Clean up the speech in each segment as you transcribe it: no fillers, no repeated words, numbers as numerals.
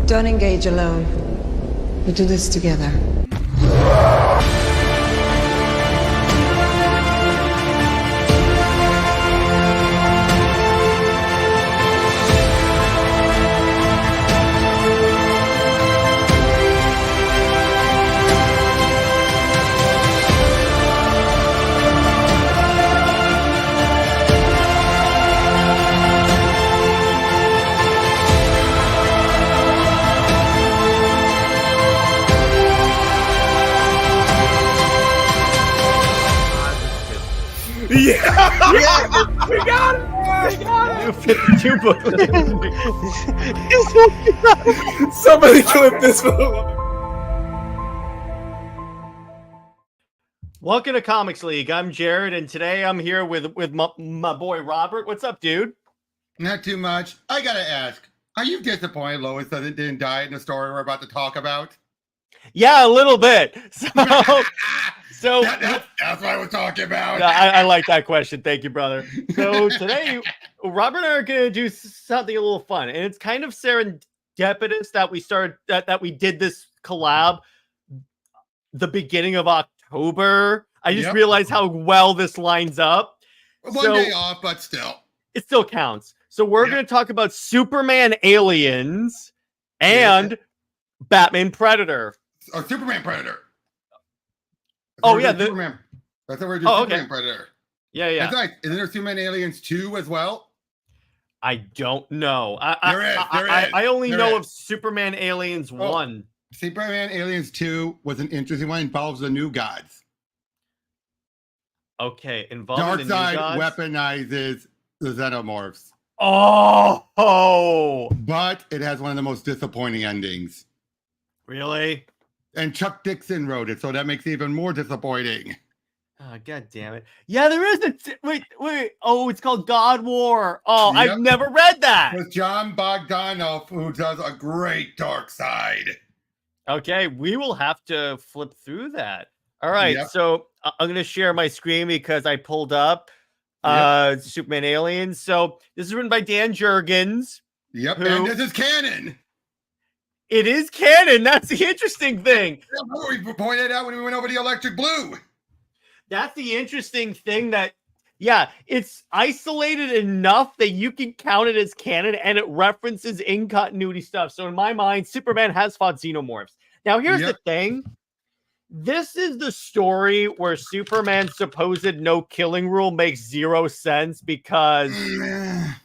Don't engage alone. We do this together. Yeah, we got it. We got it. 52 books. Somebody clip this. Welcome to Comics League. I'm Jared, and today I'm here with my boy Robert. What's up, dude? Not too much. I gotta ask, are you disappointed Lois didn't die in the story we're about to talk about? Yeah, a little bit. So that's what I was talking about. I like that question. Thank you, brother. So today, Robert and I are going to do something a little fun, and it's kind of serendipitous that we started that we did this collab the beginning of October. I just realized how well this lines up. One day off, but still, it still counts. So we're going to talk about Superman Aliens and Batman Predator. Or Superman Predator. Superman. That's what we're doing. Superman Predator. Yeah. That's right. Isn't there Superman Aliens 2 as well? I don't know. There is. I only know of Superman Aliens 1. Superman Aliens 2 was an interesting one. It involves the new gods. Okay, involving the new gods. Darkseid weaponizes the Xenomorphs. Oh! But it has one of the most disappointing endings. Really? And Chuck Dixon wrote it, so that makes it even more disappointing. Oh, God damn it. Yeah, there is wait. Oh, it's called God War. Oh, yep. I've never read that. With John Bogdanov, who does a great Darkseid. Okay, we will have to flip through that. All right, so I'm going to share my screen because I pulled up Superman Aliens. So this is written by Dan Jurgens. Yep, and this is canon. It is canon. That's the interesting thing. We pointed out when we went over the Electric Blue. That's the interesting thing that, it's isolated enough that you can count it as canon and it references in continuity stuff. So in my mind, Superman has fought Xenomorphs. Now, here's the thing. This is the story where Superman's supposed no killing rule makes zero sense because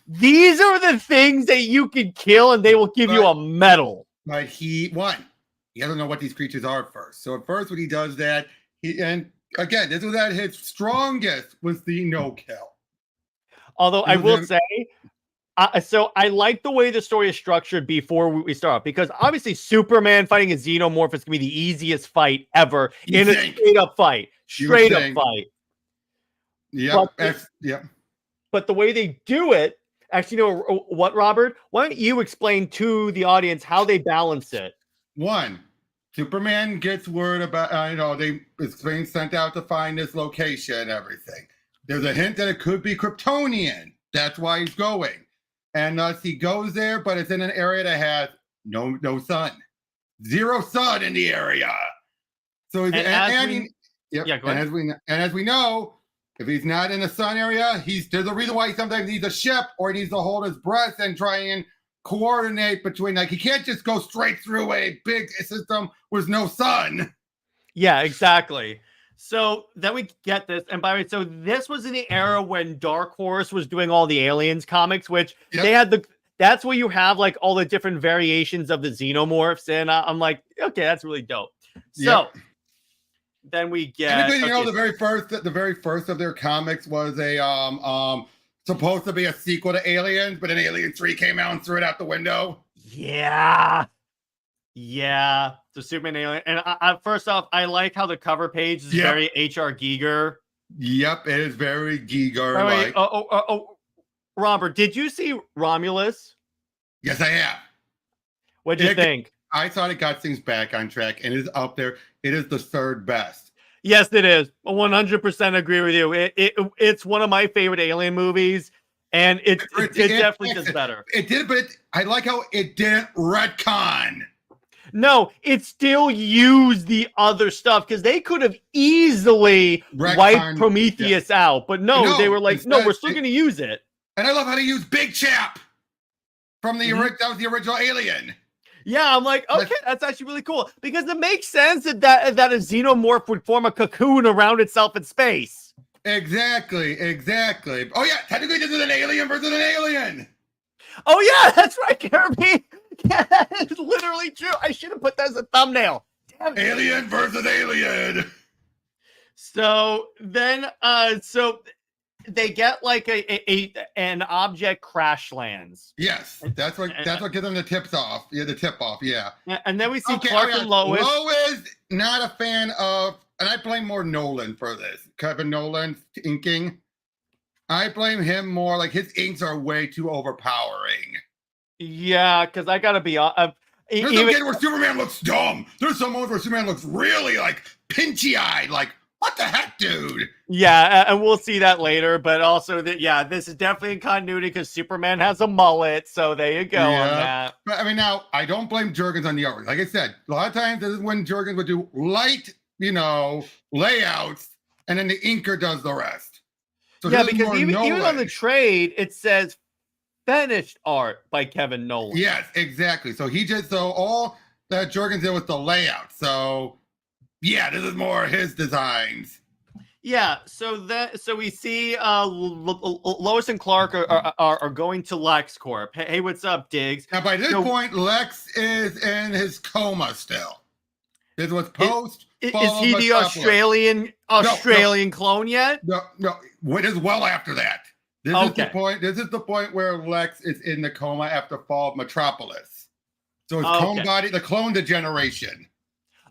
these are the things that you can kill and they will give you a medal. But he doesn't know what these creatures are at first. So at first when he does that, and again, this was at his strongest was the no kill. Although I will say, so I like the way the story is structured before we start, because obviously Superman fighting a Xenomorph is going to be the easiest fight ever in a straight-up fight. Straight-up fight. But the way they do it, actually, you know what, Robert? Why don't you explain to the audience how they balance it? One, Superman gets word about, it's being sent out to find this location and everything. There's a hint that it could be Kryptonian. That's why he's going. And thus he goes there, but it's in an area that has no sun. Zero sun in the area. So as we know, if he's not in a sun area, there's a reason why he sometimes needs a ship or he needs to hold his breath and try and coordinate between, he can't just go straight through a big system with no sun. Yeah, exactly. So then we get this. And by the way, so this was in the era when Dark Horse was doing all the Aliens comics, which they had that's where you have like all the different variations of the Xenomorphs. And I'm like, okay, that's really dope. So then we get the very first of their comics was a supposed to be a sequel to Aliens, but then Aliens 3 came out and threw it out the window. Yeah, the Superman Alien. And first off, I like how the cover page is very H.R. Giger. Yep, it is very Giger-like. Robert, did you see Romulus? Yes, I have. What'd you think? I thought it got things back on track, and it is up there. It is the third best. Yes, it is. 100% agree with you. It's one of my favorite Alien movies. And it definitely does better. It did, but I like how it didn't retcon. No, it still used the other stuff because they could have easily wiped Prometheus out. But no, they were like, instead, no, we're still going to use it. And I love how they use Big Chap from the that was the original Alien. Yeah, I'm like, okay, that's actually really cool because it makes sense that a xenomorph would form a cocoon around itself in space. Exactly. Oh yeah, technically this is an alien versus an alien. Oh yeah, that's right, Kirby. Yeah, that's literally true. I should have put that as a thumbnail. Damn it. Alien versus alien. So then, so they get like an object crash lands. Yes, that's what gives them the tips off. Yeah, the tip off. Yeah. And then we see Clark and Lois. Lois, not a fan of, and I blame more Nolan for this. Kevin Nolan's inking. I blame him more. Like his inks are way too overpowering. Yeah, because I gotta be honest. There's some kid where Superman looks dumb. There's some ones where Superman looks really like pinchy-eyed. Like, what the heck, dude? Yeah, and we'll see that later. But also, this is definitely in continuity because Superman has a mullet. So there you go on that. But I mean, now I don't blame Jurgens on the art. Like I said, a lot of times this is when Jurgens would do light, layouts, and then the inker does the rest. So yeah, because even on the trade, it says finished art by Kevin Nolan. Yes, exactly. So all that Jurgens did was the layout. So yeah, this is more his designs. Yeah, so we see Lois and Clark are going to LexCorp. Hey, what's up, Diggs? Now by this point, Lex is in his coma still. This was post. Is he the Australian clone yet? No. It is well after that. This is the point. This is the point where Lex is in the coma after fall of Metropolis. So his clone body, the clone degeneration.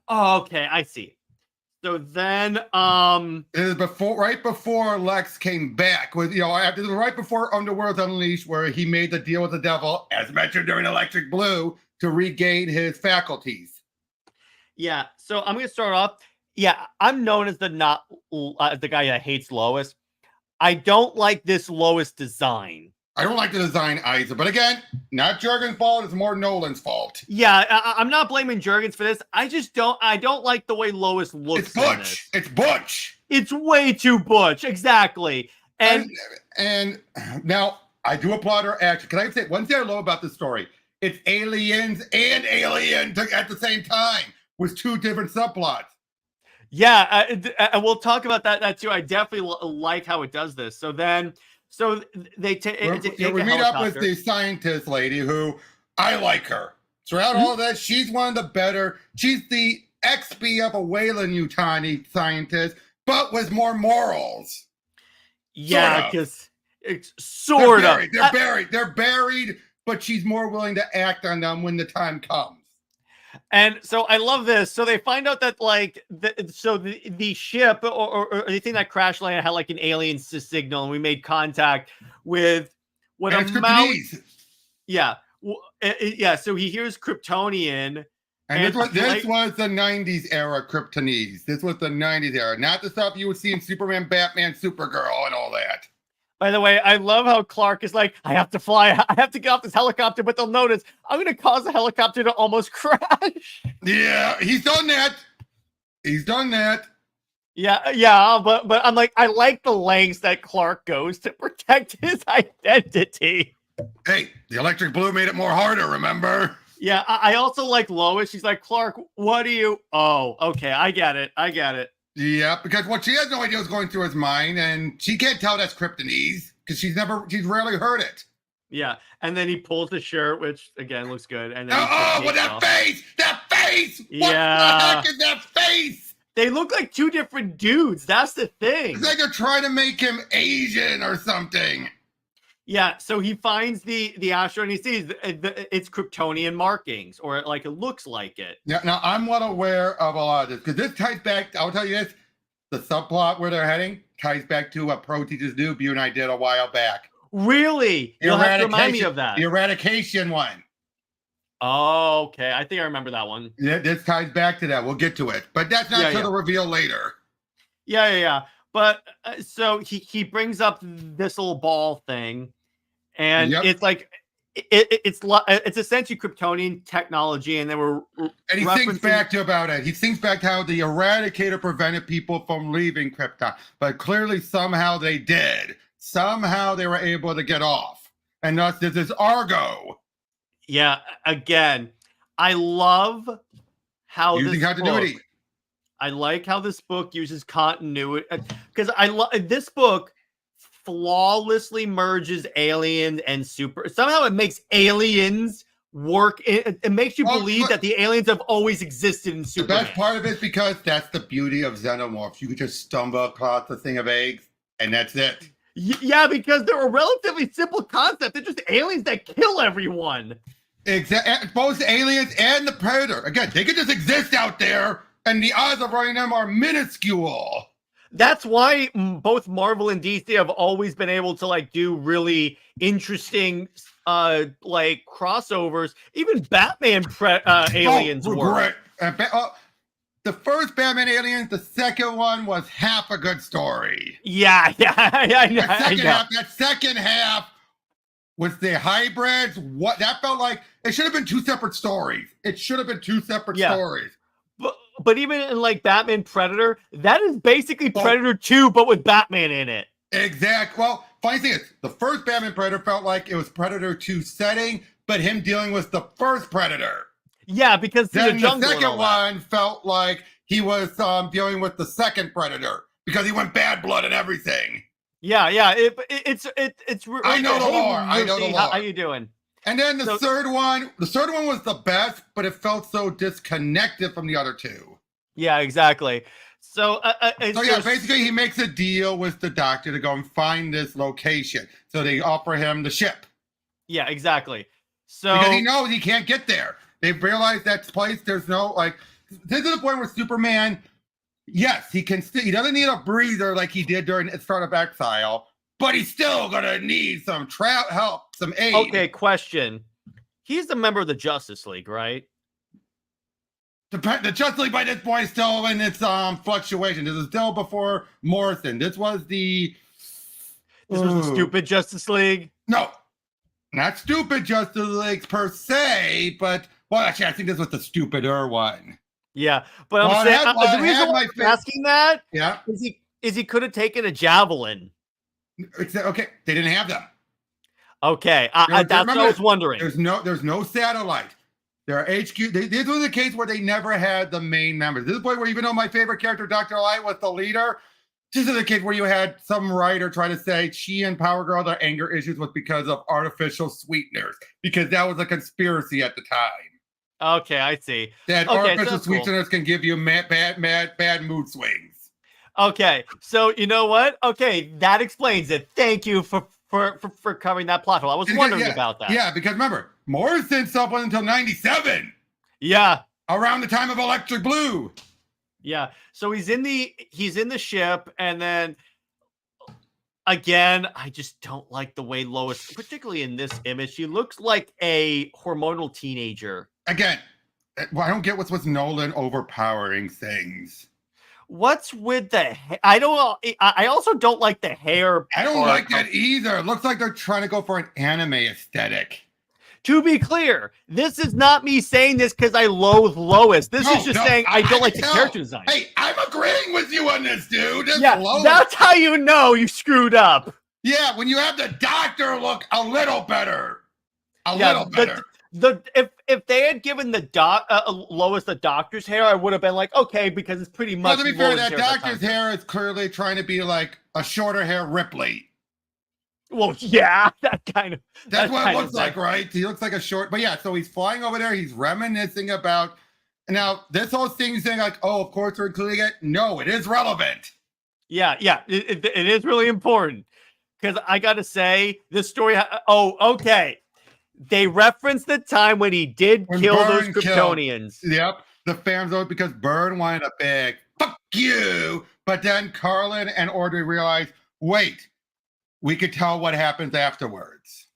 Oh, okay, I see. So then, it is right before Lex came back with, right before Underworld Unleashed, where he made the deal with the devil, as mentioned during Electric Blue, to regain his faculties. Yeah. So I'm gonna start off. Yeah, I'm known as the guy that hates Lois. I don't like this Lois design. I don't like the design either, but again, not Jurgens' fault. It's more Nolan's fault. Yeah, I'm not blaming Jurgens for this. I don't like the way Lois looks. It's butch. It's butch. It's way too butch. Exactly. And now I do applaud her action. Can I say one thing I love about this story? It's aliens and alien at the same time with two different subplots. Yeah, and we'll talk about that too. I definitely like how it does this. So they we meet up with the scientist lady who I like her. Throughout all that, she's one of the better. She's the XP of a Weyland-Yutani scientist, but with more morals. Yeah, because it's sort of. They're buried, but she's more willing to act on them when the time comes. And so I love this. So they find out that the ship or the thing that crash landed had like an alien signal, and we made contact with what amounts. Yeah, yeah. So he hears Kryptonian. And this was the 90s era Kryptonese. This was the 90s era, not the stuff you would see in Superman, Batman, Supergirl, and all that. By the way, I love how Clark is like, I have to fly. I have to get off this helicopter, but they'll notice I'm going to cause the helicopter to almost crash. Yeah, he's done that. Yeah, but I'm like, I like the lengths that Clark goes to protect his identity. Hey, the Electric Blue made it more harder, remember? Yeah, I also like Lois. She's like, Clark, what do you... Oh, okay, I get it. Yeah, because what she has no idea is going through his mind, and she can't tell that's Kryptonese because she's rarely heard it. Yeah, and then he pulls the shirt, which again looks good. And then that face! What the heck is that face? They look like two different dudes. That's the thing. It's like they're trying to make him Asian or something. Yeah, so he finds the asteroid and he sees it's Kryptonian markings, or like it looks like it. Yeah, now I'm well aware of a lot of this because this ties back. I'll tell you this: the subplot where they're heading ties back to what Pro Teachers Do you and I did a while back. Really? You'll have to remind me of that. The eradication one. Oh, okay. I think I remember that one. Yeah, this ties back to that. We'll get to it, but that's not until the reveal later. Yeah. But so he brings up this little ball thing, And Yep. it's like it's essentially Kryptonian technology, and they were And he thinks back to about it. He thinks back to how the Eradicator prevented people from leaving Krypton, but clearly somehow they did. Somehow they were able to get off, and thus this is Argo. Yeah, again, I love how Using this continuity. book, I like how this book uses continuity, because I love this book flawlessly merges aliens and super. Somehow it makes aliens work. It makes you believe that the aliens have always existed in Superman. The best part of it is because that's the beauty of Xenomorphs. You could just stumble across a thing of eggs, and that's it. Yeah, because they're a relatively simple concept. They're just aliens that kill everyone. Exactly. Both the aliens and the Predator. Again, they could just exist out there, and the odds of running them are minuscule. That's why both Marvel and DC have always been able to like do really interesting like crossovers. Even Batman aliens work. The first Batman aliens, the second one was half a good story. Yeah, I know. That second half was the hybrids. What that felt like, it should have been two separate stories. It should have been two separate stories. But even in like Batman Predator, that is basically Predator 2, but with Batman in it. Exactly. Well, funny thing is, the first Batman Predator felt like it was Predator 2 setting, but him dealing with the first Predator. Yeah, because then the second one felt like he was dealing with the second Predator because he went bad blood and everything. Yeah. It's. I know the lore. I know the lore. How you doing? And then the third one was the best, but it felt so disconnected from the other two. Yeah, exactly. So basically he makes a deal with the Doctor to go and find this location. So they offer him the ship. Yeah, exactly. So because he knows he can't get there. They've realized that place, there's no, like, this is the point where Superman, yes, he doesn't need a breather like he did during Start of Exile, but he's still gonna need some help, some aid. Okay, question. He's a member of the Justice League, right? The Justice League by this point is still in its fluctuation. This is still before Morrison. This was the stupid Justice League. No, not stupid Justice League per se, but actually, I think this was the stupider one. Yeah, but I'm saying the reason why I'm asking that, is he could have taken a javelin. Okay, they didn't have them. Okay, that's what I was wondering. There's no satellite. There are HQ. This was the case where they never had the main members. This is the point where, even though my favorite character, Dr. Light, was the leader, this is the case where you had some writer try to say she and Power Girl, their anger issues was because of artificial sweeteners, because that was a conspiracy at the time. Okay, I see. That artificial sweeteners can give you bad mood swings. Okay, so you know what? Okay, that explains it. Thank you for covering that plot hole. I was wondering about that. Yeah, because remember, Morrison stuff wasn't until 97. Yeah. Around the time of Electric Blue. Yeah. So he's in the ship, and then again, I just don't like the way Lois, particularly in this image, she looks like a hormonal teenager. Again, I don't get what's with Nolan overpowering things. What's with the hair? I don't know. I also don't like the hair. I don't like that either. It looks like they're trying to go for an anime aesthetic. To be clear, this is not me saying this because I loathe Lois. This is just saying I don't like the character design. Hey, I'm agreeing with you on this, dude. That's how you know you screwed up. Yeah, when you have the Doctor look a little better. A little better. If they had given the Lois the Doctor's hair, I would have been like, okay, because it's pretty much. Well, to be fair, that Doctor's hair is clearly trying to be like a shorter hair Ripley. Well, yeah, that's what it looks like, right? He looks like a short, but yeah. So he's flying over there. He's reminiscing about. Now this whole thing saying like, oh, of course we're including it. No, it is relevant. Yeah, it is really important because I got to say this story. Okay. They referenced the time when he did kill those Kryptonians. Yep. The fans vote because Byrne wanted a big fuck you. But then Carlin and Audrey realized, wait, we could tell what happens afterwards.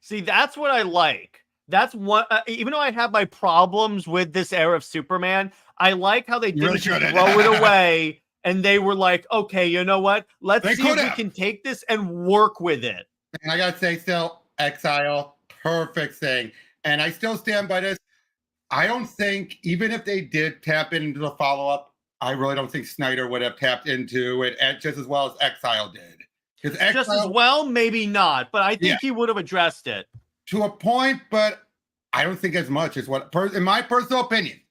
See, that's what I like. That's what, even though I have my problems with this era of Superman, I like how they didn't throw it away. And they were like, okay, you know what? Let's see if we can take this and work with it. And I got to say, still, Exile, perfect thing. And I still stand by this. I don't think, even if they did tap into the follow-up, I really don't think Snyder would have tapped into it just as well as Exile did. Because Just as well, maybe not, but I think he would have addressed it. To a point, but I don't think as much as what, in my personal opinion,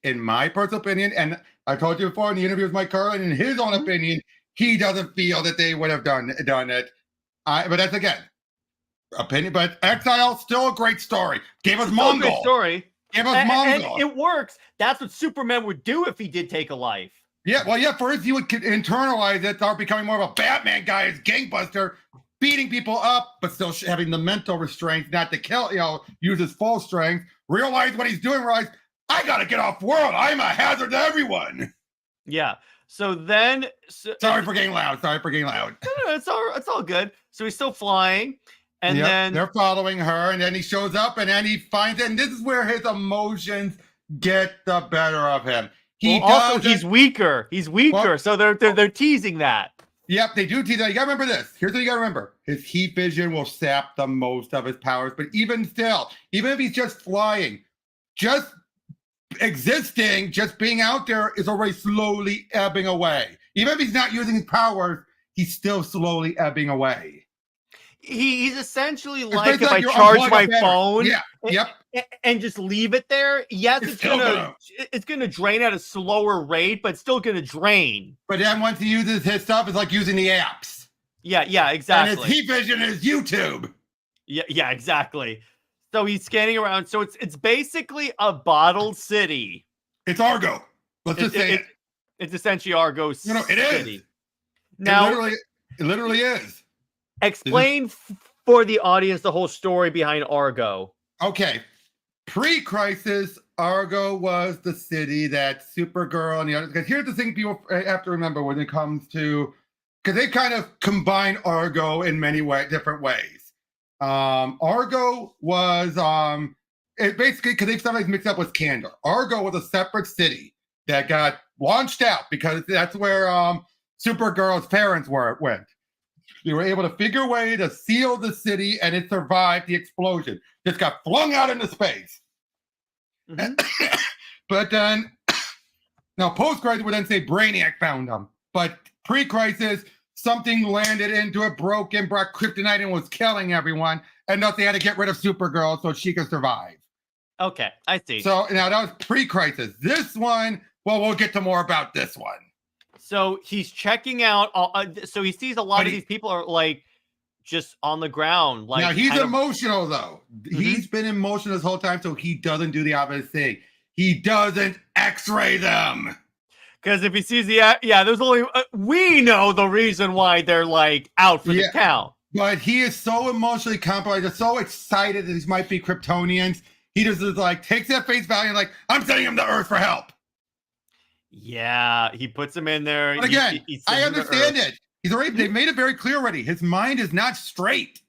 and I told you before in the interview with Mike Carlin, in his own opinion, he doesn't feel that they would have done it. But that's, again, opinion. But Exile, still a great story. Gave us Mongol. Great story. Gave us Mongol. And it works. That's what Superman would do if he did take a life. Yeah, well, yeah, first he would internalize it, start becoming more of a Batman guy as gangbuster, beating people up, but still having the mental restraint not to kill, use his full strength, realize what he's doing, realize, I got to get off world. I'm a hazard to everyone. Yeah. So then... Sorry for getting loud. No, it's all good. So he's still flying, and then... They're following her, and then he shows up, and then he finds it, and this is where his emotions get the better of him. He's weaker. So they're teasing that. Yep, they do tease that. You gotta remember this. Here's what you gotta remember. His heat vision will sap the most of his powers, but even still, even if he's just flying, just existing, just being out there is already slowly ebbing away. Even if he's not using his powers, he's still slowly ebbing away. He's essentially like if I charge my phone and just leave it there, yes, it's gonna drain at a slower rate, but it's still gonna drain. But then once he uses his stuff, it's like using the apps. Yeah, exactly. And his heat vision is YouTube. Yeah, exactly. So he's scanning around. So it's basically a bottled city. It's Argo. Let's just say it. It's essentially Argo City. It is. Now, it literally is. Explain for the audience the whole story behind Argo. Okay. Pre-crisis, Argo was the city that Supergirl and the others... Because here's the thing people have to remember when it comes to... Because they kind of combine Argo in many different ways. Argo was... it basically, because they sometimes mix up with Kandor. Argo was a separate city that got launched out because that's where Supergirl's parents went. They were able to figure a way to seal the city, and it survived the explosion. Just got flung out into space. Mm-hmm. But then, now post-crisis would then say Brainiac found them. But pre-crisis, something landed into it, broke and brought kryptonite and was killing everyone. And thus they had to get rid of Supergirl so she could survive. Okay, I see. So now that was pre-crisis. This one, well, we'll get to more about this one. So he's checking out. So he sees a lot of these people are like just on the ground. Like now he's emotional though. Mm-hmm. He's been emotional this whole time, so he doesn't do the obvious thing. He doesn't X-ray them. Because if he sees there's only we know the reason why they're like out for the count. But he is so emotionally compromised, so excited that these might be Kryptonians. He just is like takes that face value and like I'm sending him to Earth for help. Yeah, he puts him in there. But again, I understand it. They made it very clear already. His mind is not straight.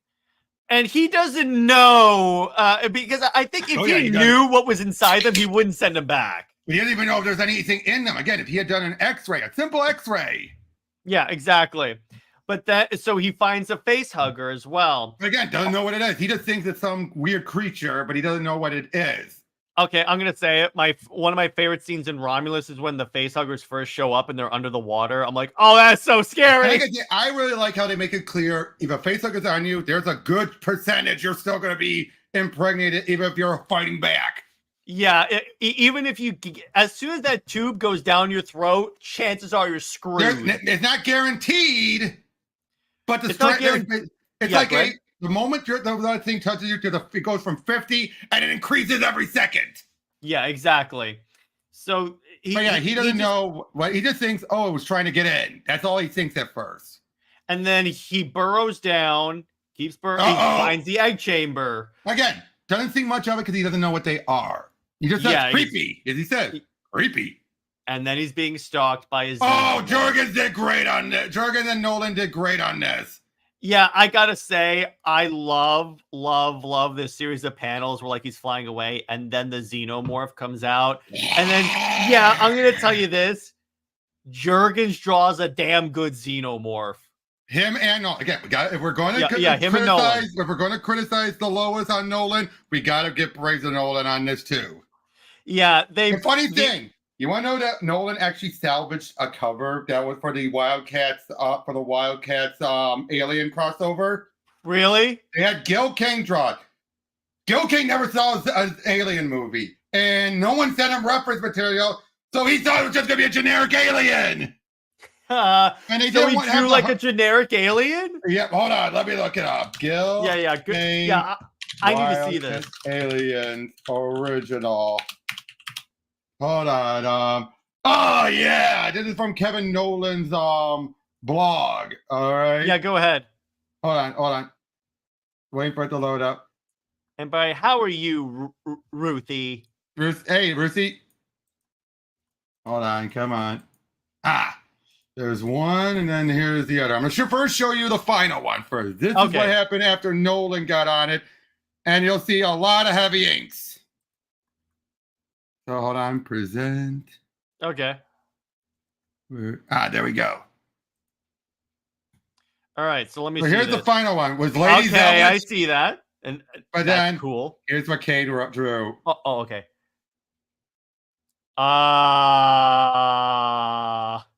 And he doesn't know, because I think if he knew what was inside them, he wouldn't send him back. He doesn't even know if there's anything in them. Again, if he had done an X-ray, a simple X-ray. Yeah, exactly. But so he finds a face hugger as well. Again, doesn't know what it is. He just thinks it's some weird creature, but he doesn't know what it is. Okay, I'm gonna say it. One of my favorite scenes in Romulus is when the facehuggers first show up and they're under the water. I'm like, oh, that's so scary. I really like how they make it clear if a facehugger's on you, there's a good percentage you're still gonna be impregnated, even if you're fighting back. Yeah, even if as soon as that tube goes down your throat, chances are you're screwed. It's not guaranteed, but the the moment the thing touches you, it goes from 50 and it increases every second. Yeah, exactly. So he doesn't know what he just thinks. Oh, it was trying to get in. That's all he thinks at first. And then he burrows down, keeps burrowing, finds the egg chamber. Again, doesn't think much of it because he doesn't know what they are. He just says creepy, as he says, creepy. And then he's being stalked by his. Oh, Jurgens did great on this. Jurgens and Nolan did great on this. Yeah, I gotta say, I love this series of panels where like he's flying away and then the Xenomorph comes out. And then, I'm gonna tell you this. Jurgens draws a damn good Xenomorph. Him and Nolan. Again, we got if we're going to him and Nolan. if we're going to criticize the lowest on Nolan, we got to get praise to Nolan on this too. Yeah, The funny thing, you want to know that Nolan actually salvaged a cover that was for the Wildcats Alien crossover. Really? They had Gil Kane draw it. Gil Kane never saw an Alien movie, and no one sent him reference material, so he thought it was just going to be a generic alien. And he drew like a generic alien? Yeah, hold on. Let me look it up. Gil. Good. Kane, yeah, I need to see this. Alien original. Hold on. Oh yeah, this is from Kevin Nolan's blog. All right. Yeah, go ahead. Hold on. Waiting for it to load up. And by how are you, Ruthie? Hey, Ruthie. Hold on. Come on. There's one, and then here's the other. I'm going to first show you the final one first. This is what happened after Nolan got on it, and you'll see a lot of heavy inks. So hold on, present. Okay. There we go. All right, so let me see here's this. the final one. Was Lady Okay, Zelda. I see that. And but that's then, cool. Here's what Kane drew. Oh, okay.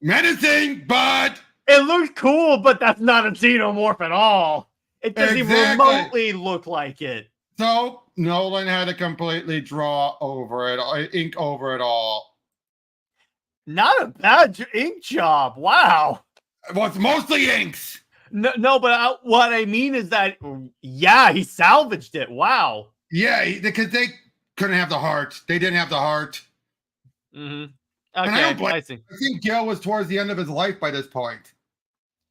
Menacing, but it looks cool, but that's not a xenomorph at all. It doesn't even remotely look like it. So Nolan had to completely draw over it, ink over it all. Not a bad ink job. Wow. Well, it's mostly inks. No, but what I mean is that, yeah, he salvaged it. Wow. Yeah, because they couldn't have the heart. They didn't have the heart. Mm-hmm. Okay, I see. I think Gil was towards the end of his life by this point.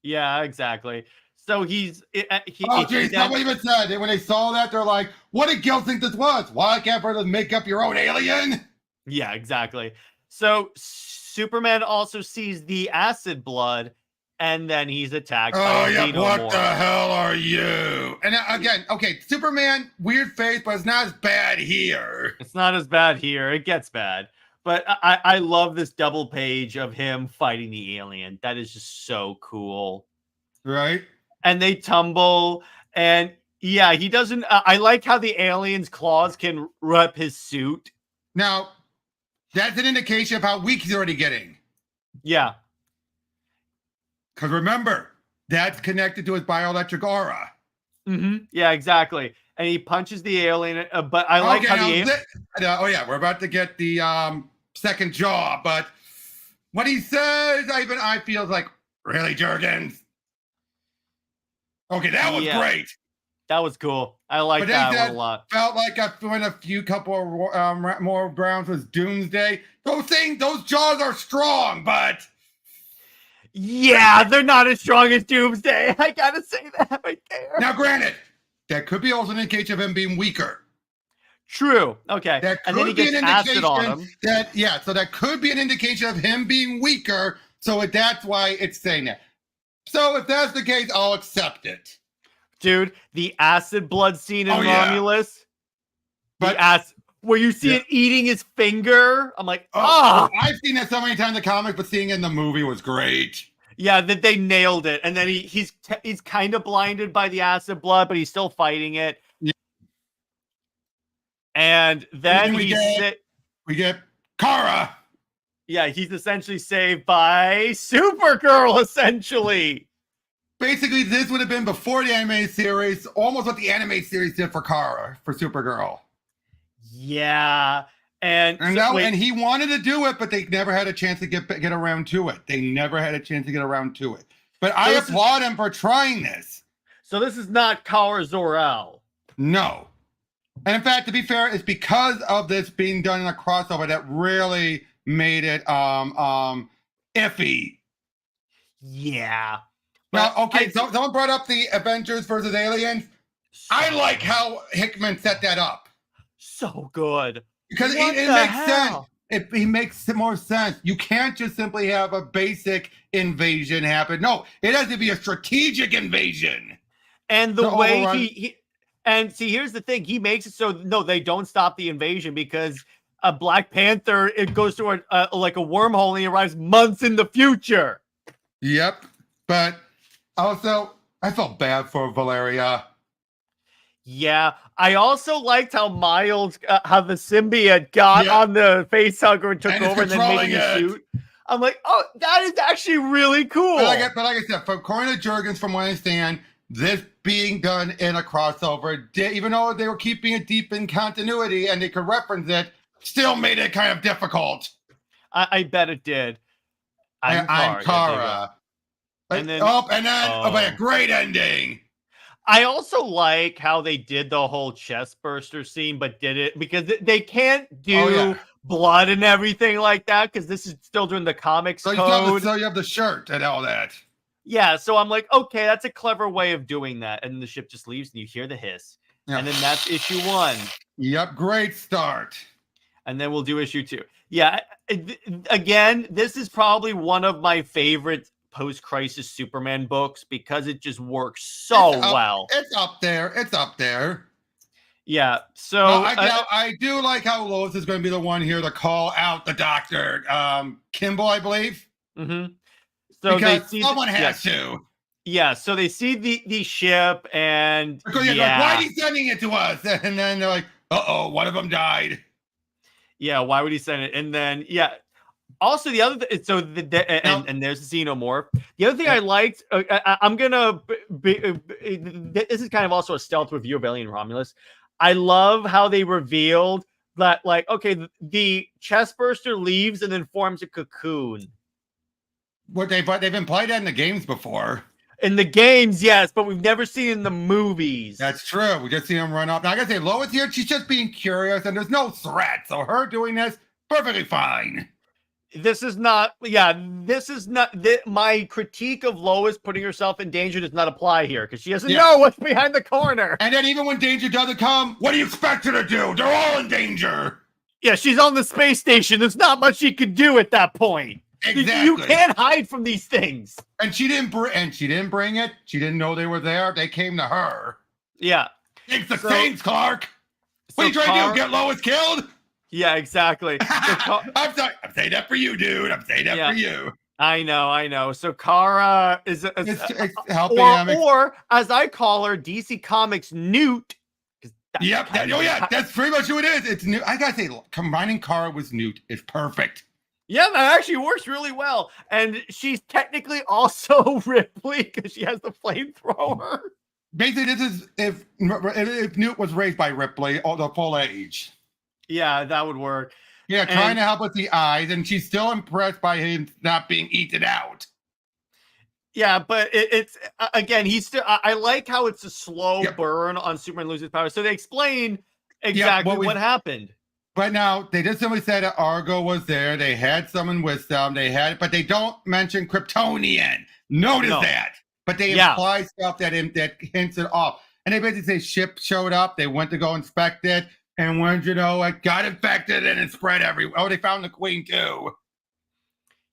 Yeah, exactly. So he's... someone even said when they saw that, they're like, what did Gil think this was? Why can't you make up your own alien? Yeah, exactly. So Superman also sees the acid blood, and then he's attacked by a xenomorph. What the hell are you? And again, okay, Superman, weird face, but it's not as bad here. It's not as bad here. It gets bad. But I love this double page of him fighting the alien. That is just so cool. Right? And they tumble, and yeah, he doesn't... I like how the alien's claws can rip his suit. Now, that's an indication of how weak he's already getting. Yeah. Because remember, that's connected to his bioelectric aura. Mm-hmm. Yeah, exactly. And he punches the alien, but I like how the alien... we're about to get the second jaw, but what he says, I feel like, really, Jurgens? Okay, that was great. That was cool. I like that one a lot. Felt like I went a couple of more rounds with Doomsday. Those jaws are strong, but... Yeah, they're not as strong as Doomsday. I gotta say that right there. Now, granted, that could be also an indication of him being weaker. True. Okay. And then he gets acid on him. So that could be an indication of him being weaker. So that's why it's saying that. So if that's the case, I'll accept it. Dude, the acid blood scene in Romulus. But where you see it eating his finger. I'm like, I've seen that so many times in the comics, but seeing it in the movie was great. Yeah, that they nailed it. And then he's kind of blinded by the acid blood, but he's still fighting it. Yeah. And then we get Kara. Yeah, he's essentially saved by Supergirl, essentially. Basically, this would have been before the anime series, almost what the anime series did for Kara, for Supergirl. Yeah. And he wanted to do it, but they never had a chance to get around to it. But I applaud him for trying this. So this is not Kara Zor-El. No. And in fact, to be fair, it's because of this being done in a crossover that really made it iffy. Yeah. Now, okay, so someone brought up the Avengers versus Aliens. I like how Hickman set that up. So good. Because it makes sense. It makes more sense. You can't just simply have a basic invasion happen. No, it has to be a strategic invasion. And the way and see, here's the thing. He makes it so, no, they don't stop the invasion because a Black Panther, it goes through like a wormhole and he arrives months in the future. Yep. But Also, I felt bad for Valeria. Yeah, I also liked how Miles, how the symbiote got on the facehugger and took And it's over and then made controlling him it. shoot. I'm like, oh, that is actually really cool. But like I said, according to Jurgens, from what I understand, this being done in a crossover, even though they were keeping it deep in continuity and they could reference it, still made it kind of difficult. I bet it did. I'm Kara. And then, a great ending. I also like how they did the whole chest burster scene, but did it because they can't do blood and everything like that because this is still during the comics code. So you have the shirt and all that. Yeah, so I'm like, okay, that's a clever way of doing that. And the ship just leaves and you hear the hiss. Yeah. And then that's issue 1. Yep, great start. And then we'll do issue 2. Yeah, again, this is probably one of my favorite post-crisis Superman books because it just works so well. It's up there. Yeah, so I do like how Lois is going to be the one here to call out the doctor, Kimball, I believe. Mm-hmm. So because someone has to. Yeah, so they see the ship and like, why are you sending it to us? And then they're like, uh-oh, one of them died. Yeah, why would he send it? And then also the other and there's the Xenomorph. The other thing I liked, I'm gonna this is kind of also a stealth review of Alien Romulus. I love how they revealed that, like, okay, the chest burster leaves and then forms a cocoon. They've been played in the games before. In the games, yes, but we've never seen it in the movies. That's true. We just see him run up. Now, I gotta say, Lois here, she's just being curious, and there's no threat. So her doing this, perfectly fine. This is not my critique of Lois putting herself in danger does not apply here because she doesn't know what's behind the corner. And then even when danger doesn't come, what do you expect her to do? They're all in danger. Yeah, she's on the space station. There's not much she could do at that point. Exactly. You can't hide from these things. And she didn't bring it. She didn't know they were there. They came to her. Yeah. Thanks the Saints, Clark. What are you trying to do? Get Lois killed? Yeah, exactly. I'm sorry. I'm saying that for you, dude. I'm saying that for you. I know. So Kara is it's helping or as I call her, DC Comics Newt. Yep. That's pretty much who it is. It's Newt. I gotta say, combining Kara with Newt is perfect. Yeah, that actually works really well. And she's technically also Ripley because she has the flamethrower. Basically, this is if Newt was raised by Ripley or the full age. Yeah, that would work. Yeah, trying to help with the eyes, and she's still impressed by him not being eaten out. Yeah, but it's again, he's still. I like how it's a slow burn on Superman loses power. So they explain exactly what happened. But now they just simply said that Argo was there. They had someone with them. But they don't mention Kryptonian. Notice that. But they imply stuff that hints it off. And they basically say ship showed up. They went to go inspect it. And when it got infected and it spread everywhere. Oh, they found the Queen too.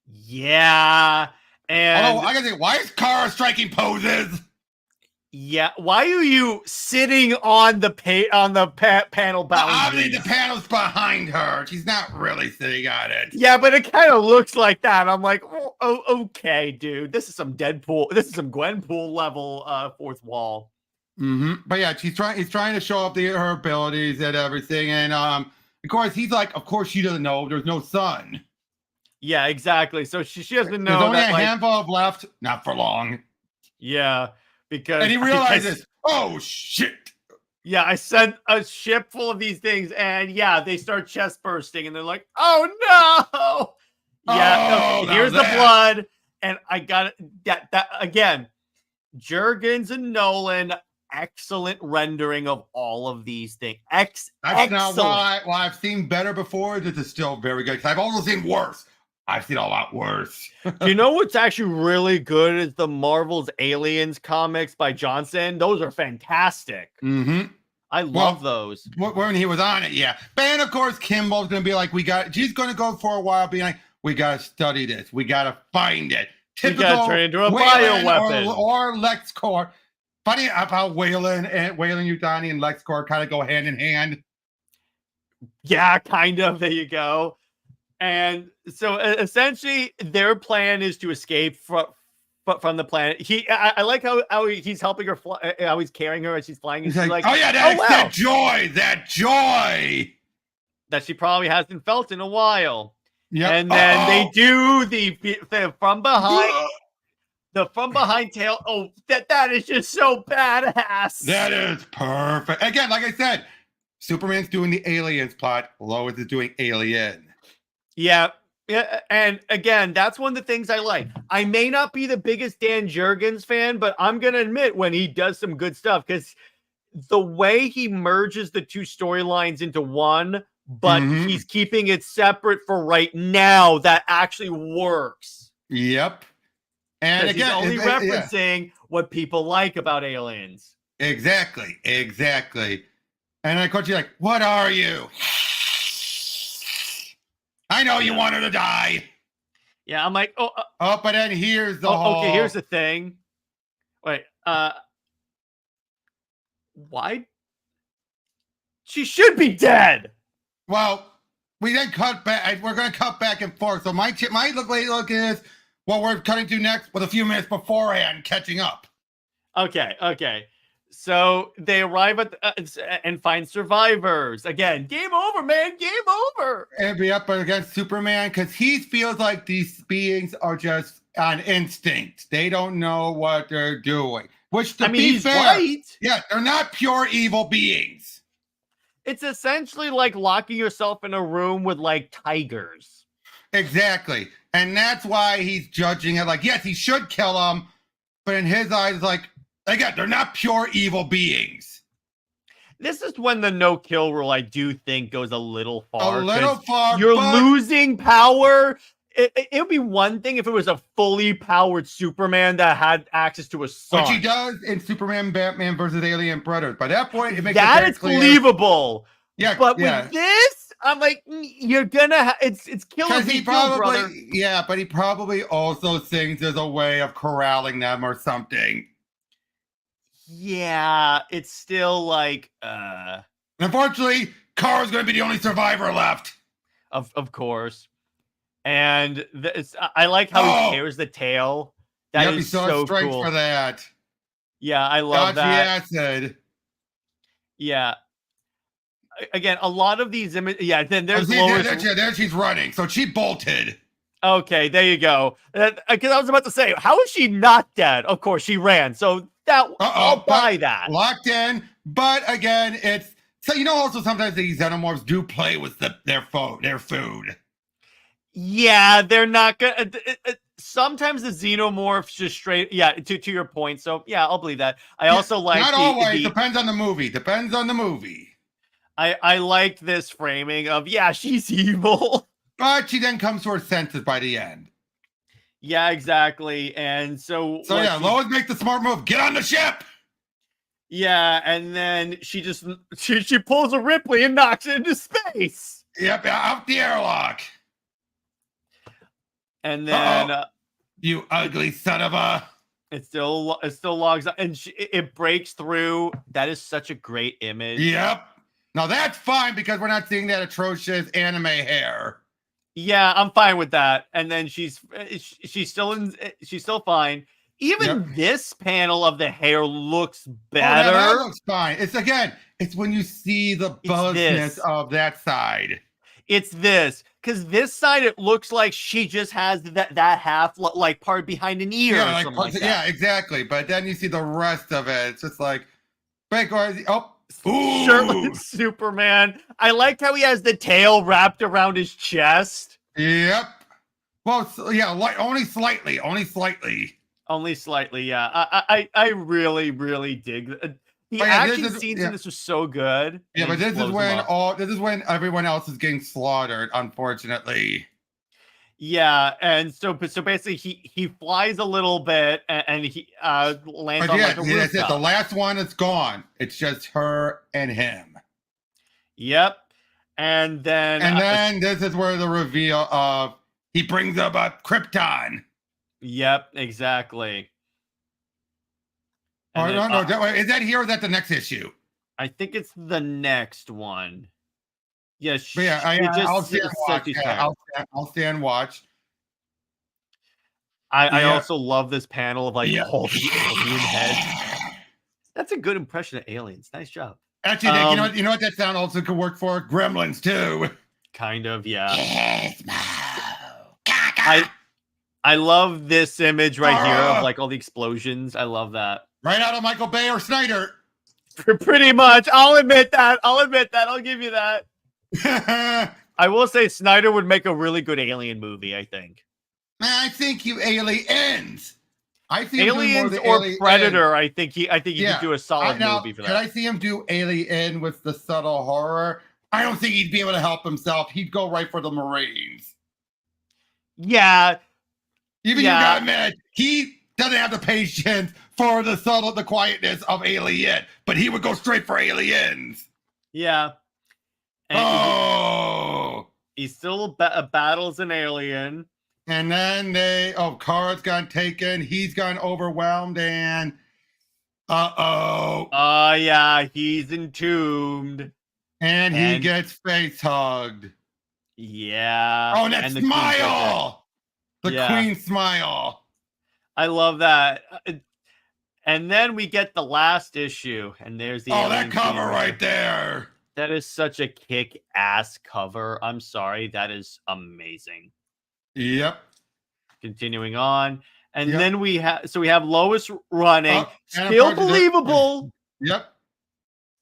Yeah. And I gotta say, why is Kara striking poses? Yeah, why are you sitting on the panel boundaries? Obviously, the panel's behind her. She's not really sitting on it. Yeah, but it kind of looks like that. I'm like, oh, okay, dude. This is some Deadpool. This is some Gwenpool level fourth wall. Mm-hmm. But yeah, he's trying to show up her abilities and everything. And of course, he's like, of course, she doesn't know. There's no sun. Yeah, exactly. So she doesn't know. There's only a handful of left. Not for long. Yeah, because and he realizes, oh shit. Yeah, I sent a ship full of these things, and they start chest bursting, and they're like, oh no. Yeah, okay, here's the blood, and I got it. That again. Jurgens and Nolan, excellent rendering of all of these things. That's not why I've seen better before. This is still very good because I've also seen worse. I've seen a lot worse. Do you know what's actually really good is the Marvel's Aliens comics by Johnson? Those are fantastic. Mm-hmm. I love those. When he was on it, yeah. And of course, Kimball's going to be like, she's going to go for a while being like, we got to study this. We got to find it. Typical turn into a bioweapon or LexCorp. Funny how Weyland Yutani and LexCorp kind of go hand in hand. Yeah, kind of. There you go. And so essentially, their plan is to escape from the planet. I like how he's helping her fly, how he's carrying her as she's flying. And He's she's like, like, oh yeah, that joy that she probably hasn't felt in a while. Yep. And then they do the from behind. The from behind tail. Oh, that is just so badass. That is perfect. Again, like I said, Superman's doing the aliens plot. Lois is doing Alien. Yeah. Yeah. And again, that's one of the things I like. I may not be the biggest Dan Jurgens fan, but I'm going to admit when he does some good stuff, because the way he merges the two storylines into one, but he's keeping it separate for right now, that actually works. Yep. And again, he's only referencing what people like about aliens. Exactly. And of course, you're like, what are you? I know you want her to die. Yeah, I'm like, but then here's the whole... Okay, here's the thing. Wait, why? She should be dead. Well, we then cut back. We're going to cut back and forth. So my look is what we're cutting to next with a few minutes beforehand, catching up. Okay. So they arrive at and find survivors. Again, game over, man. Game over. And be up against Superman because he feels like these beings are just on instinct. They don't know what they're doing. Which, to be fair, right. Yeah, they're not pure evil beings. It's essentially like locking yourself in a room with like tigers. Exactly. And that's why he's judging it like, yes, he should kill them, but in his eyes, like, again, they're not pure evil beings. This is when the no-kill rule, I do think, goes a little far. You're but... losing power. It would be one thing if it was a fully powered Superman that had access to a sun. Which he does in Superman, Batman versus Alien Brothers. By that point, it makes that it very is clear. Believable. Yeah, but with this, I'm like, you're gonna. It's killing me, brother. Yeah, but he probably also thinks there's a way of corralling them or something. Yeah, it's still like. Unfortunately, Kara's going to be the only survivor left. Of course. And I like how he tears the tail. That is so cool. For that. Yeah, I love that. The acid. Yeah. Again, a lot of these images. Yeah, then there's Lois. There she's running. So she bolted. Okay, there you go. Because I was about to say, how is she not dead? Of course, she ran. So I'll buy that. Locked in. But again, it's so also sometimes these xenomorphs do play with their food. Yeah, they're not gonna. Sometimes the xenomorphs just straight. Yeah, to your point. So yeah, I'll believe that. I also like not always. Depends on the movie. I liked this framing of she's evil, but she then comes to her senses by the end. Yeah, exactly. And so Lois makes the smart move. Get on the ship. Yeah, and then she pulls a Ripley and knocks it into space. Yep, out the airlock. And then you ugly son of a. It still logs up, and it breaks through. That is such a great image. Yep. Now that's fine because we're not seeing that atrocious anime hair. Yeah, I'm fine with that. And then she's still fine. Even this panel of the hair looks better. That looks fine. It's when you see the buzzness of that side. It's this, because this side it looks like she just has that half like part behind an ear. Yeah, or something like that. Yeah, exactly. But then you see the rest of it. It's just like, shirtless Superman. I like how he has the tail wrapped around his chest. Yep. Well, only slightly. Only slightly, yeah. I really, really dig the action scenes in this are so good. Yeah, but this is when everyone else is getting slaughtered, unfortunately. Yeah, and so basically he flies a little bit and he lands on like a rooftop. That's it. The last one is gone. It's just her and him. Yep. And then this is where the reveal of he brings up Krypton. Yep, exactly. No. Is that here or is that the next issue? I think it's the next one. Yes. I'll stand watch. I Yeah. also love this panel of like Yeah. all the alien heads. That's a good impression of aliens. Nice job. Actually, you know what that sound also could work for? Gremlins too. Kind of, yeah. Caca. I love this image right here of Ah! like all the explosions. I love that. Right out of Michael Bay or Snyder. Pretty much. I'll admit that. I'll give you that. I will say Snyder would make a really good alien movie, I think. I think you aliens. I see Aliens or Predator, I think he could do a solid movie for that. Could I see him do Alien with the subtle horror? I don't think he'd be able to help himself. He'd go right for the Marines. Yeah. You gotta admit, he doesn't have the patience for the quietness of Alien, but he would go straight for Aliens. Yeah. And he still battles an alien. And then Kara's gone taken. He's gone overwhelmed, and yeah, he's entombed. And he gets face hugged. Yeah. Oh, and that smile! The Queen smile. I love that. And then we get the last issue, and there's the that cover right there. That is such a kick-ass cover. I'm sorry. That is amazing. Yep. Continuing on. And then we have Lois running. Still believable. Yep.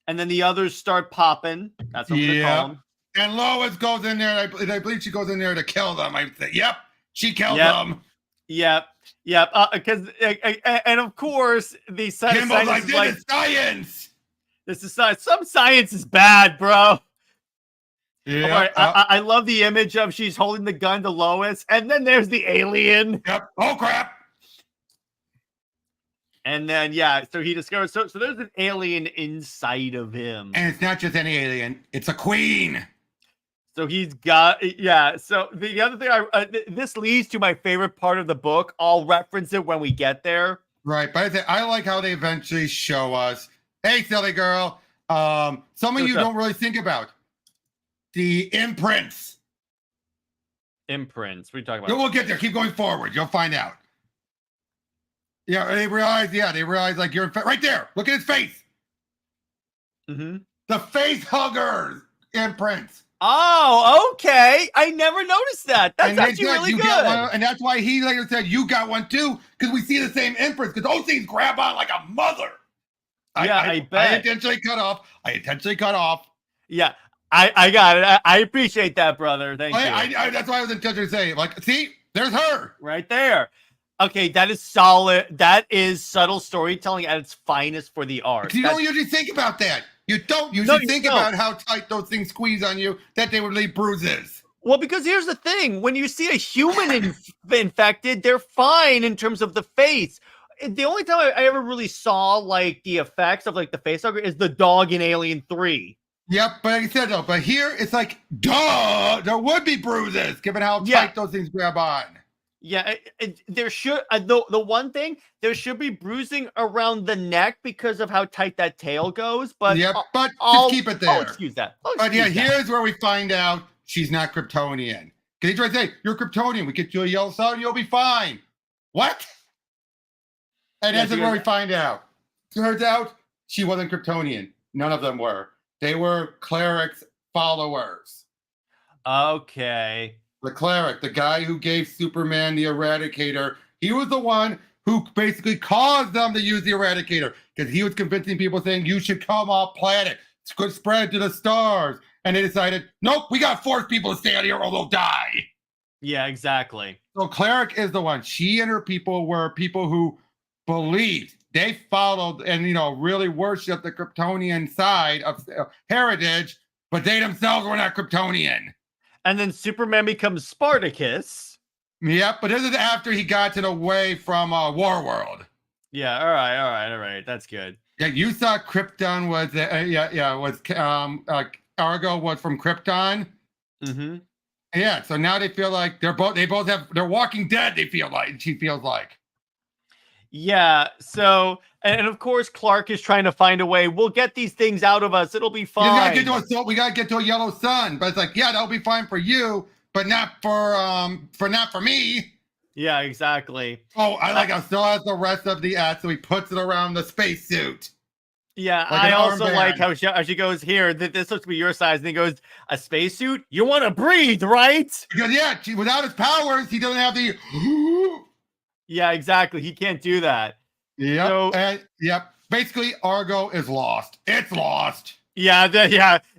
And then the others start popping. That's what we call them. And Lois goes in there, and I believe she goes in there to kill them. I think. Yep. She kills them. Yep. Because and of course the science like this is science. This is science. Some science is bad, bro. Yeah. Right, I love the image of she's holding the gun to Lois, and then there's the alien. Yep. Oh crap. And then so he discovers so there's an alien inside of him. And it's not just any alien, it's a queen. So he's got so the other thing this leads to my favorite part of the book. I'll reference it when we get there. Right, but I like how they eventually show us, hey silly girl, some of you don't really think about the imprints. Imprints. What are you talking about? We'll get there. Keep going forward. You'll find out. Yeah, they realize like you're right there. Look at his face. Mm-hmm. The face hugger imprints. Oh, okay. I never noticed that. That's actually really good. And that's why he later said, you got one too, because we see the same imprints, because those things grab on like a mother. I bet. I intentionally cut off. Yeah, I got it. I appreciate that, brother. Thank you. That's why I was intentionally saying, like, see, there's her. Right there. Okay, that is solid. That is subtle storytelling at its finest for the art. You don't usually think about that. You don't usually think about how tight those things squeeze on you, that they would leave bruises. Well, because here's the thing. When you see a human infected, they're fine in terms of the face. The only time I ever really saw, like, the effects of, like, the face hugger is the dog in Alien 3. Yep, but like I said, though, but here, it's like, duh, there would be bruises, given how tight those things grab on. Yeah, there should the one thing there should be bruising around the neck because of how tight that tail goes. But but just keep it there. I'll excuse that. Here's where we find out she's not Kryptonian. Because he's trying to say, you're Kryptonian. We get you a yellow sun, you'll be fine. What? And this is where we find out. Turns out she wasn't Kryptonian. None of them were. They were clerics followers. Okay. The cleric, the guy who gave Superman the Eradicator, he was the one who basically caused them to use the Eradicator because he was convincing people saying, you should come off planet. It could spread to the stars. And they decided, nope, we got to force people to stay out here or they'll die. Yeah, exactly. So cleric is the one. She and her people were people who believed. They followed and, really worshiped the Kryptonian side of heritage, but they themselves were not Kryptonian. And then Superman becomes Spartacus. Yep, but this is after he got it away from Warworld. Yeah, all right. That's good. Yeah, you thought Krypton was Argo was from Krypton. Mm-hmm. Yeah, so now they feel like they're Walking Dead. She feels like. Yeah. So, and of course, Clark is trying to find a way. We'll get these things out of us. It'll be fine. We gotta get to a yellow sun, but it's like, yeah, that'll be fine for you, but not for me. Yeah, exactly. Oh, I like how still has the rest of the S, so he puts it around the spacesuit. Yeah, Like I an also like armband. how she goes here. This is supposed to be your size, and he goes, "A spacesuit? You want to breathe, right?" Because yeah, without his powers, he doesn't have the. Yeah, exactly. He can't do that. Yep, So and yep. Basically, Argo is lost. It's lost. yeah,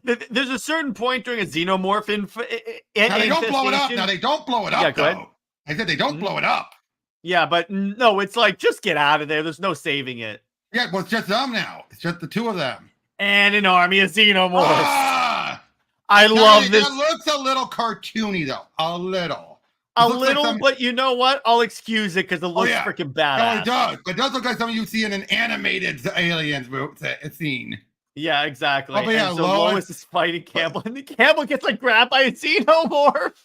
there's a certain point during a xenomorph Now they don't blow it up. Now infestation. they don't blow it Yeah, up go ahead. though. I said they don't blow it up. Yeah, but no, it's like just get out of there. There's no saving it. Yeah, well, it's just them now. It's just the two of them. And an army of xenomorphs. Ah! I love this. That looks a little cartoony though. A little. A little, but you know what? I'll excuse it because it looks freaking badass. No, it does. It does look like something you see in an animated Aliens scene. Yeah, exactly. Oh, but yeah, and so Lois is fighting Campbell, and the Campbell gets like grabbed by a xenomorph.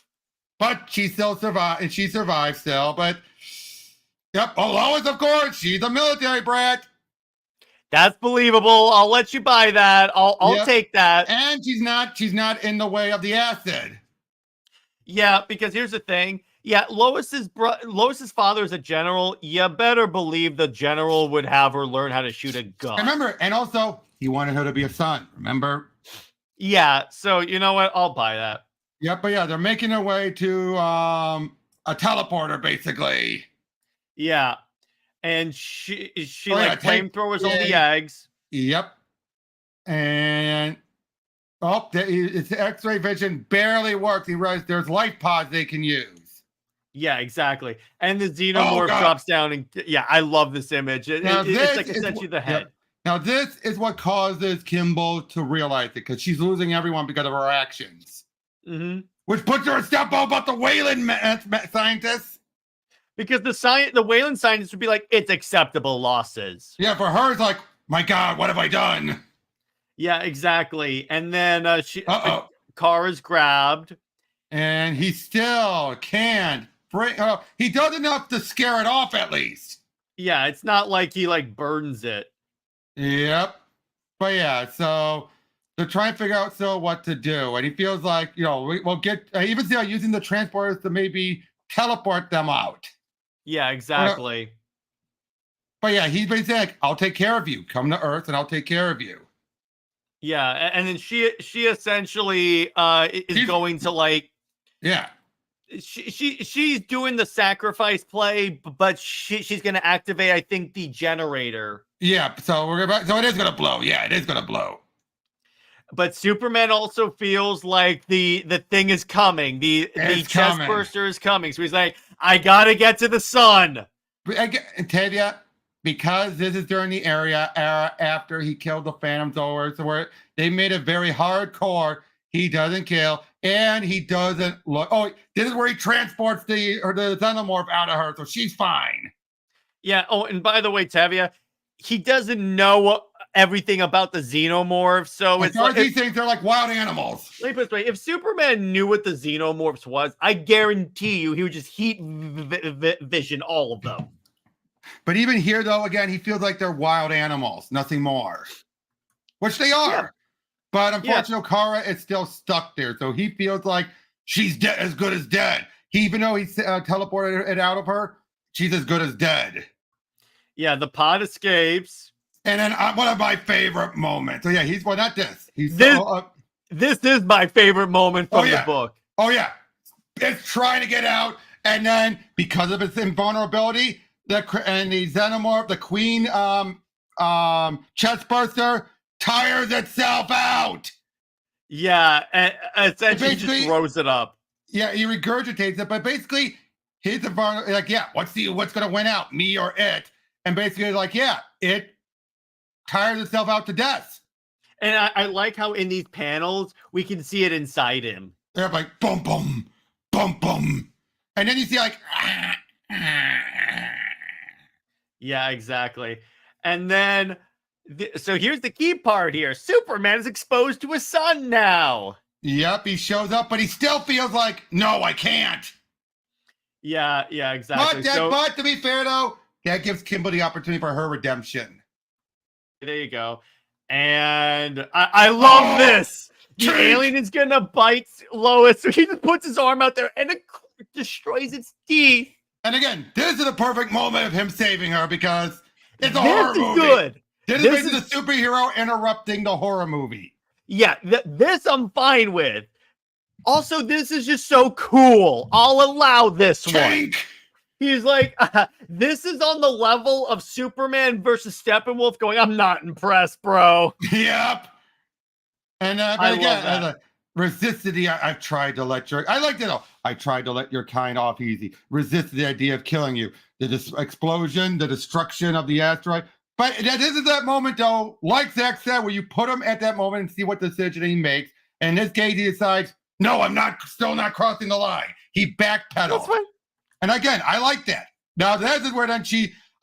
But she still survived, and she survives still. But yep, Lois, of course, she's a military brat. That's believable. I'll let you buy that. I'll take that. And she's not in the way of the acid. Yeah, because here's the thing. Yeah, Lois's father is a general. You better believe the general would have her learn how to shoot a gun. Remember, and also he wanted her to be a son. Remember? Yeah. So you know what? I'll buy that. Yep, but yeah, they're making their way to a teleporter, basically. Yeah, and she flamethrowers all the eggs. Yep, and it's X-ray vision barely works. He realizes there's life pods they can use. Yeah, exactly. And the xenomorph drops down, and yeah, I love this image. It's like essentially the head. Yep. Now this is what causes Kimball to realize it because she's losing everyone because of her actions. Mm-hmm. Which puts her a step above the Wayland scientists. Because the Wayland scientists would be like, it's acceptable losses. Yeah, for her, it's like, my God, what have I done? Yeah, exactly. And then Kara's grabbed. And he still can't bring. He does enough to scare it off, at least. Yeah, it's not like he like burdens it. Yep. But yeah, so they're trying to figure out what to do, and he feels like we'll get even see using the transporters to maybe teleport them out. Yeah, exactly. But yeah, he's basically like, "I'll take care of you. Come to Earth, and I'll take care of you." Yeah, and then she essentially is going to like. Yeah. She's doing the sacrifice play, but she's going to activate, I think, the generator. Yeah, so it is going to blow. Yeah, it is going to blow. But Superman also feels like the thing is coming. The chest burster is coming. So he's like, I got to get to the sun. Tavia, because this is during the era after he killed the Phantom Zord, so where they made it very hardcore. He doesn't kill, and he doesn't look. Oh, this is where he transports the xenomorph out of her, so she's fine. Yeah. Oh, and by the way, Tavia, he doesn't know everything about the xenomorph, so it's like these things are like wild animals. Let me put it this way: if Superman knew what the xenomorphs was, I guarantee you he would just heat vision all of them. But even here, though, again, he feels like they're wild animals, nothing more, which they are. Yeah. But unfortunately, Kara is still stuck there, so he feels like she's dead, as good as dead. Even though he teleported it out of her, she's as good as dead. Yeah, the pod escapes. And then one of my favorite moments. So yeah, not this. This is my favorite moment from the book. Oh yeah, it's trying to get out, and then because of its invulnerability, the xenomorph, the queen chest burster, tires itself out. Yeah, and essentially just throws it up. Yeah, he regurgitates it, but basically he's like, yeah, what's gonna win out, me or it? And basically like, yeah, it tires itself out to death. And I like how in these panels we can see it inside him. They're like boom, boom, boom, boom, and then you see like. Yeah, exactly. And then. So here's the key part here. Superman is exposed to his son now. Yep, he shows up, but he still feels like, no, I can't. Yeah, exactly. But to be fair, though, that gives Kimball the opportunity for her redemption. There you go. And I love this. The alien is going to bite Lois, so he just puts his arm out there and it destroys its teeth. And again, this is a perfect moment of him saving her because it's a This horror is movie. good. This is the superhero interrupting the horror movie. Yeah, this I'm fine with. Also, this is just so cool. I'll allow this Chink. one. He's like, this is on the level of Superman versus Steppenwolf going, I'm not impressed, bro. Yep. And I but again, love that. resisted I've tried to let your. I liked it all. I tried to let your kind off easy. Resisted the idea of killing you. The explosion, the destruction of the asteroid. But this is that moment, though, like Zach said, where you put him at that moment and see what decision he makes. And in this case, he decides, no, I'm still not crossing the line. He backpedals. That's fine. And again, I like that. Now, this is where then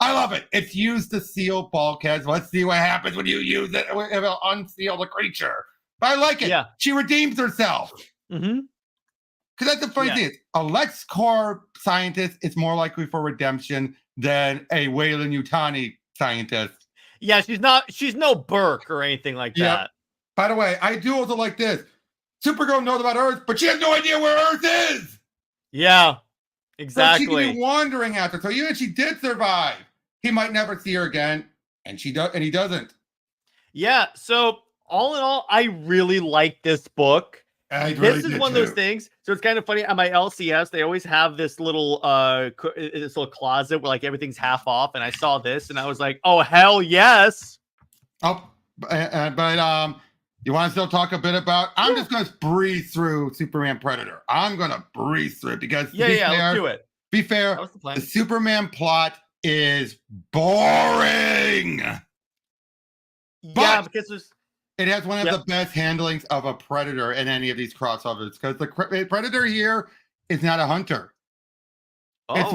I love it. It's used to seal bulkheads. Let's see what happens when you use it. It'll unseal the creature. But I like it. Yeah. She redeems herself. Mm-hmm. Because that's the funny thing. A LexCorp scientist is more likely for redemption than a Weyland-Yutani scientist. Yeah, she's no Burke or anything like that. By the way, I do also like this. Supergirl knows about Earth, but she has no idea where Earth is. Yeah, exactly. So she can be wandering after. So even if she did survive, he might never see her again, and he doesn't. Yeah. So all in all, I really like this book. This is one of those things. So it's kind of funny. At my LCS, they always have this little closet where like everything's half off. And I saw this, and I was like, "Oh hell yes!" Oh, but you want to still talk a bit about? I'm just going to breeze through Superman Predator. I'm going to breeze through it because let's do it. Be fair, the Superman plot is boring. Yeah, because it has one of the best handlings of a Predator in any of these crossovers because the Predator here is not a hunter. Oh. It's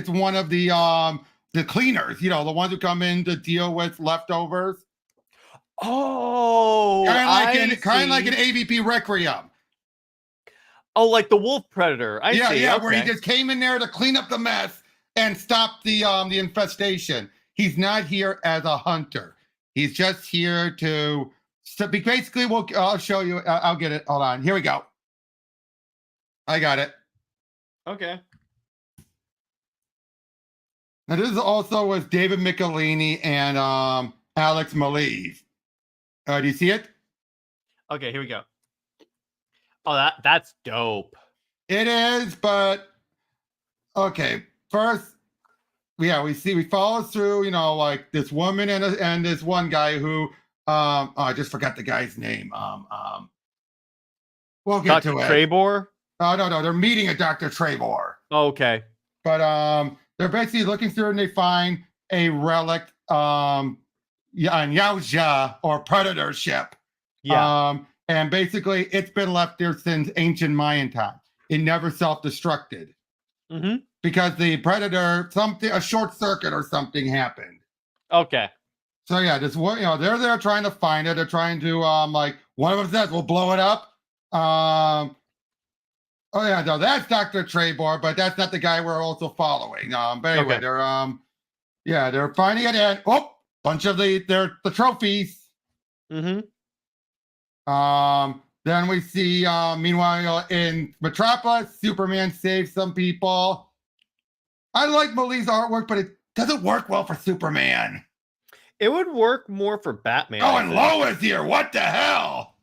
one of the cleaners, the ones who come in to deal with leftovers. Oh, kind of like an AVP Requiem. Oh, like the Wolf Predator. I see. Yeah, where he just came in there to clean up the mess and stop the infestation. He's not here as a hunter. He's just here to. So basically, I'll show you. I'll get it. Hold on. Here we go. I got it. Okay. Now this is also with David Michelini and Alex Maleev. Do you see it? Okay, here we go. Oh, that's dope. It is, but okay. First, we follow through. Like this woman and this one guy who. I just forgot the guy's name. We'll get to it. Dr. Trebor? Oh, no, they're meeting a Dr. Trebor. Oh, okay. But they're basically looking through and they find a relic, an Yaoja or Predator ship. Yeah. And basically it's been left there since ancient Mayan time. It never self-destructed. Mm-hmm. Because the Predator, a short circuit or something happened. Okay. So yeah, this one, they're there trying to find it. They're trying to like one of them says we'll blow it up. Oh yeah, no, that's Dr. Trebor, but that's not the guy we're also following. But anyway, they're finding it and bunch of the trophies. Mm-hmm. Then we see meanwhile in Metropolis, Superman saves some people. I like Maleev's artwork, but it doesn't work well for Superman. It would work more for Batman. Oh, and Lois here. What the hell?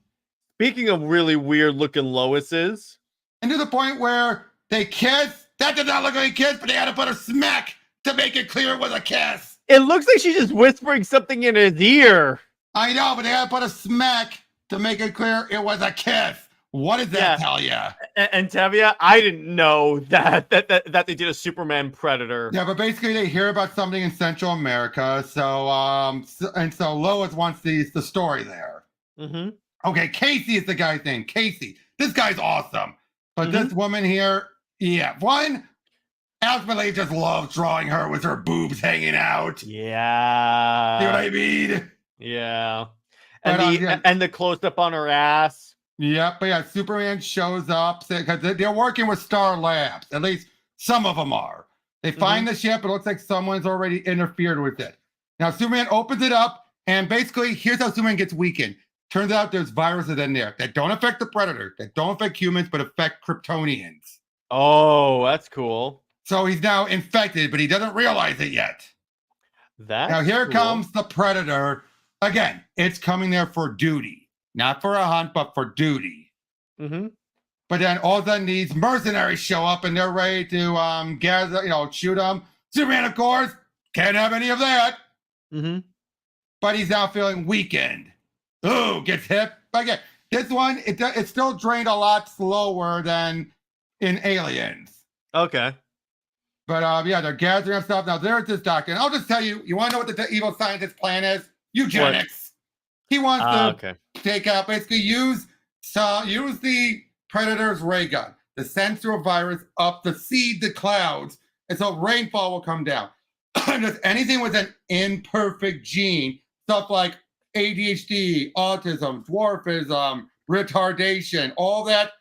Speaking of really weird looking Loises. And to the point where they kiss. That did not look like a kiss, but they had to put a smack to make it clear it was a kiss. It looks like she's just whispering something in his ear. I know, but they had to put a smack to make it clear it was a kiss. What does that tell you? And Tevia, I didn't know that they did a Superman Predator. Yeah, but basically they hear about something in Central America, so Lois wants the story there. Mm-hmm. Okay, Casey is the guy's name. Casey. This guy's awesome. But this woman here, one, Alex Maleev just loves drawing her with her boobs hanging out. Yeah. See what I mean? Yeah. And the close up on her ass. Yeah, but yeah, Superman shows up because they're working with Star Labs. At least some of them are. They find the ship. It looks like someone's already interfered with it. Now, Superman opens it up, and basically, here's how Superman gets weakened. Turns out there's viruses in there that don't affect the Predator, that don't affect humans, but affect Kryptonians. Oh, that's cool. So he's now infected, but he doesn't realize it yet. Now here comes the Predator. Again, it's coming there for duty. Not for a hunt, but for duty. Mm-hmm. But then all of a sudden these mercenaries show up and they're ready to gather, shoot them. Superman, of course, can't have any of that. Mm-hmm. But he's now feeling weakened. Ooh, gets hit. Again, this one, it's still drained a lot slower than in Aliens. Okay. But yeah, they're gathering up stuff. Now there's this doctor. And I'll just tell you, you want to know what the evil scientist's plan is? Eugenics. What? He wants to take out, basically use the Predator's ray gun to send through a virus up to seed the clouds, and so rainfall will come down. Just anything with an imperfect gene, stuff like ADHD, autism, dwarfism, retardation, all that.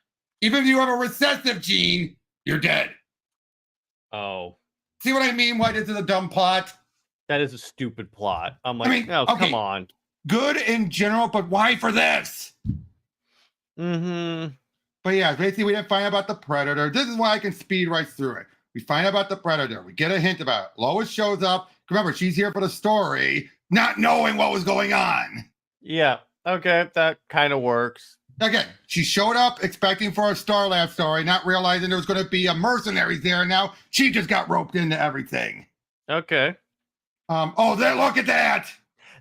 Even if you have a recessive gene, you're dead. Oh. See what I mean? Why this is a dumb plot? That is a stupid plot. I'm like, come on. Good in general, but why for this? Mm-hmm. But yeah, basically we didn't find out about the Predator. This is why I can speed right through it. We find out about the Predator. We get a hint about it. Lois shows up. Remember, she's here for the story, not knowing what was going on. Yeah. Okay, that kind of works. Again, she showed up expecting for a Starlab story, not realizing there was going to be a mercenaries there. Now she just got roped into everything. Okay. Look at that.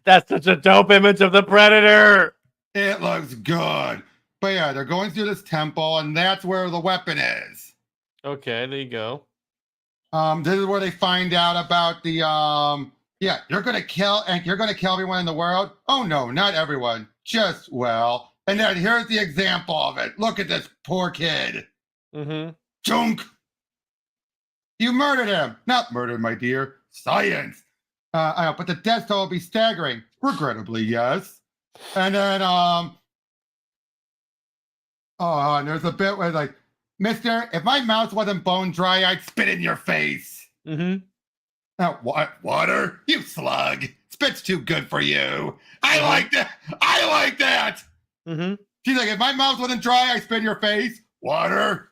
That's such a dope image of the Predator. It looks good. But yeah, they're going through this temple, and that's where the weapon is. Okay, there you go. This is where they find out about the you're gonna kill everyone in the world. Oh no, not everyone. Just and then here's the example of it. Look at this poor kid. Mm-hmm. Junk. You murdered him. Not murdered, my dear. Science. I know, but the death toll will be staggering. Regrettably, yes. And then and there's a bit where like, Mister, if my mouth wasn't bone dry, I'd spit in your face. Mm-hmm. Now, what? Water? You slug. Spit's too good for you. I like that. I like that. Mm-hmm. She's like, if my mouth wasn't dry, I'd spit in your face. Water?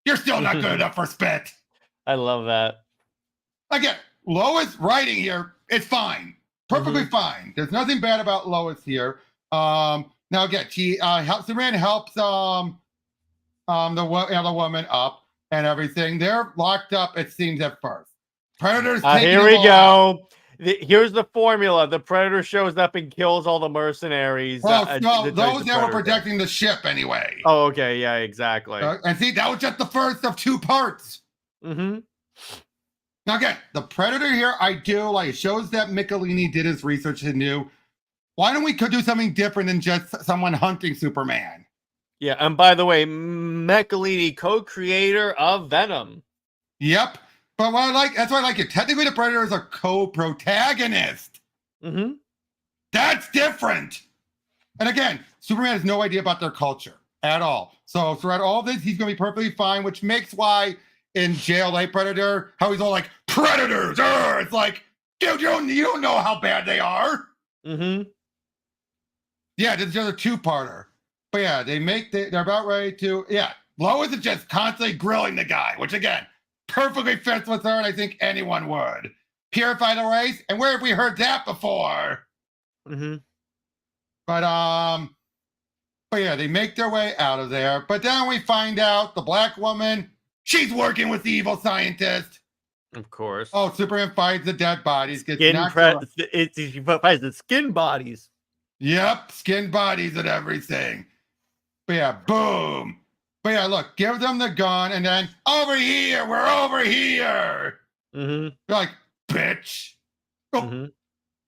You're still not good enough for spit. I love that. Again, Lois writing here, it's fine. Perfectly fine. There's nothing bad about Lois here. Now again, she Superman helps the woman up and everything. They're locked up, it seems, at first. Predator's here we go. Here's the formula. The Predator shows up and kills all the mercenaries. Well, those that were protecting the ship anyway. Oh, okay. Yeah, exactly. And see, that was just the first of two parts. Mm-hmm. Now again, the Predator here, I do like. It shows that Michelini did his research and knew. Why don't we do something different than just someone hunting Superman? Yeah, and by the way, Michelini, co-creator of Venom. Yep. But what I like, that's why I like it. Technically, the Predator is a co-protagonist. Mm-hmm. That's different. And again, Superman has no idea about their culture at all. So throughout all this, he's going to be perfectly fine, which makes why in JLA Predator, how he's all like, Predators! It's like, dude, you don't know how bad they are. Mm-hmm. Yeah, this is just a two-parter. But yeah, they're about ready to, Lois is just constantly grilling the guy, which again, perfectly fits with her, and I think anyone would. Purify the race, and where have we heard that before? Mm-hmm. But yeah, they make their way out of there. But then we find out the black woman, she's working with the evil scientist. Of course. Oh, Superman finds the dead bodies. He finds the skin bodies. Yep, skin bodies and everything. But yeah, boom. But yeah, look, give them the gun, and then over here, we're over here. Mm-hmm. They're like, bitch. Oh,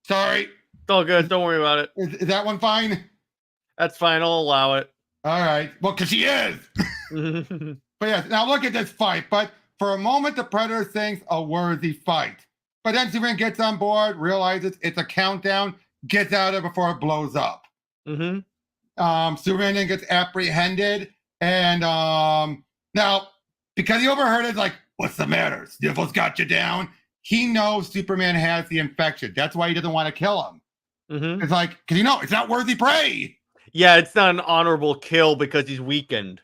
sorry. It's all good. Don't worry about it. Is that one fine? That's fine. I'll allow it. All right. Well, because she is. But yeah, now look at this fight. But for a moment, the Predator thinks a worthy fight. But then Superman gets on board, realizes it's a countdown, gets out of it before it blows up. Mm-hmm. Superman then gets apprehended. And now, because he overheard it, like, what's the matter? Sniffles got you down. He knows Superman has the infection. That's why he doesn't want to kill him. Mm-hmm. It's like, because it's not worthy prey. Yeah, it's not an honorable kill because he's weakened.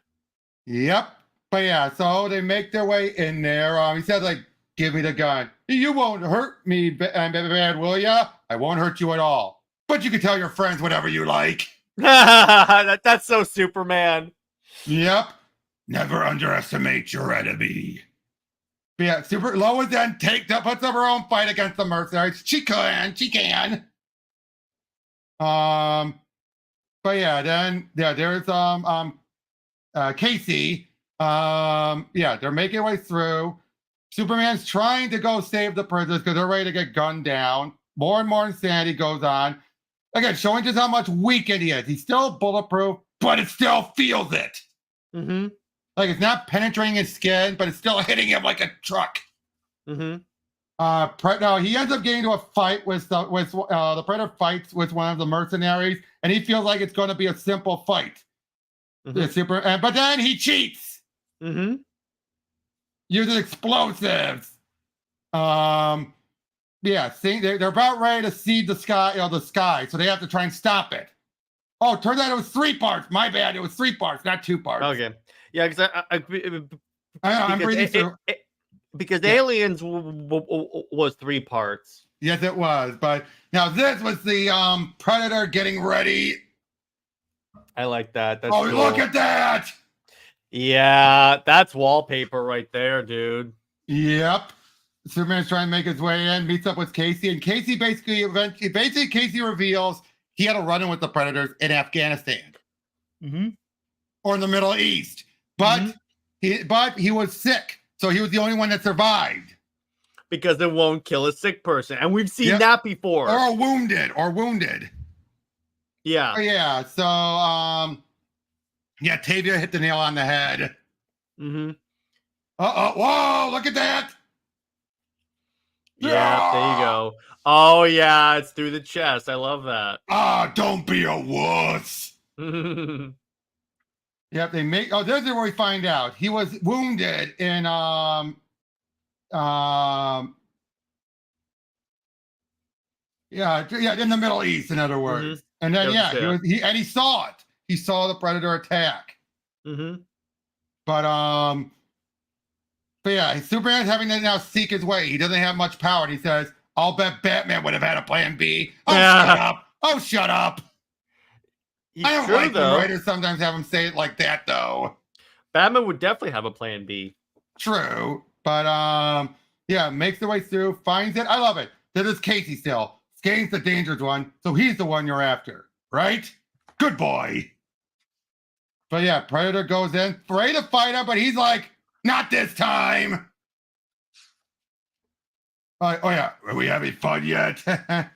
Yep. But yeah, so they make their way in there. He says, like, give me the gun. You won't hurt me, bad, will ya? I won't hurt you at all. But you can tell your friends whatever you like. That's so Superman. Yep. Never underestimate your enemy. But yeah, Lois then puts up her own fight against the mercenaries. She can. But yeah, then there's Casey. They're making their way through. Superman's trying to go save the prisoners because they're ready to get gunned down. More and more insanity goes on. Again, showing just how much weaker he is. He's still bulletproof, but it still feels it. Mm-hmm. Like it's not penetrating his skin, but it's still hitting him like a truck. Mm-hmm. No, he ends up getting into a fight with the Predator fights with one of the mercenaries, and he feels like it's going to be a simple fight. Mm-hmm. But then he cheats. Mm-hmm. Uses explosives. They're about ready to seed the sky, so they have to try and stop it. Oh, turns out it was 3 parts. My bad. It was 3 parts, not 2 parts. Okay. Yeah, because I'm reading through. Because Aliens was 3 parts. Yes, it was. But now this was the Predator getting ready. I like that. That's cool. Look at that. Yeah, that's wallpaper right there, dude. Yep. Superman's trying to make his way in, meets up with Casey, and Casey Casey reveals he had a run-in with the Predators in Afghanistan. Mm-hmm. Or in the Middle East. But he was sick, so he was the only one that survived. Because it won't kill a sick person. And we've seen that before. Or wounded. Yeah. Yeah, so Tavia hit the nail on the head. Mm-hmm. Whoa, look at that. Yeah, there you go. Oh, yeah, it's through the chest. I love that. Don't be a wuss. Yep, they make. Oh, there's where we find out he was wounded in in the Middle East, in other words. And then he saw it. He saw the Predator attack. Mm-hmm. But Superman's having to now seek his way. He doesn't have much power. And he says, "I'll bet Batman would have had a plan B." Oh, shut up. I don't like when writers sometimes have him say it like that, though. Batman would definitely have a plan B. True. But, makes their way through, finds it. I love it. This is Casey still. Skane's the dangerous one, so he's the one you're after, right? Good boy. But yeah, Predator goes in, ready to fight him, but he's like, not this time. Oh yeah, are we having fun yet? But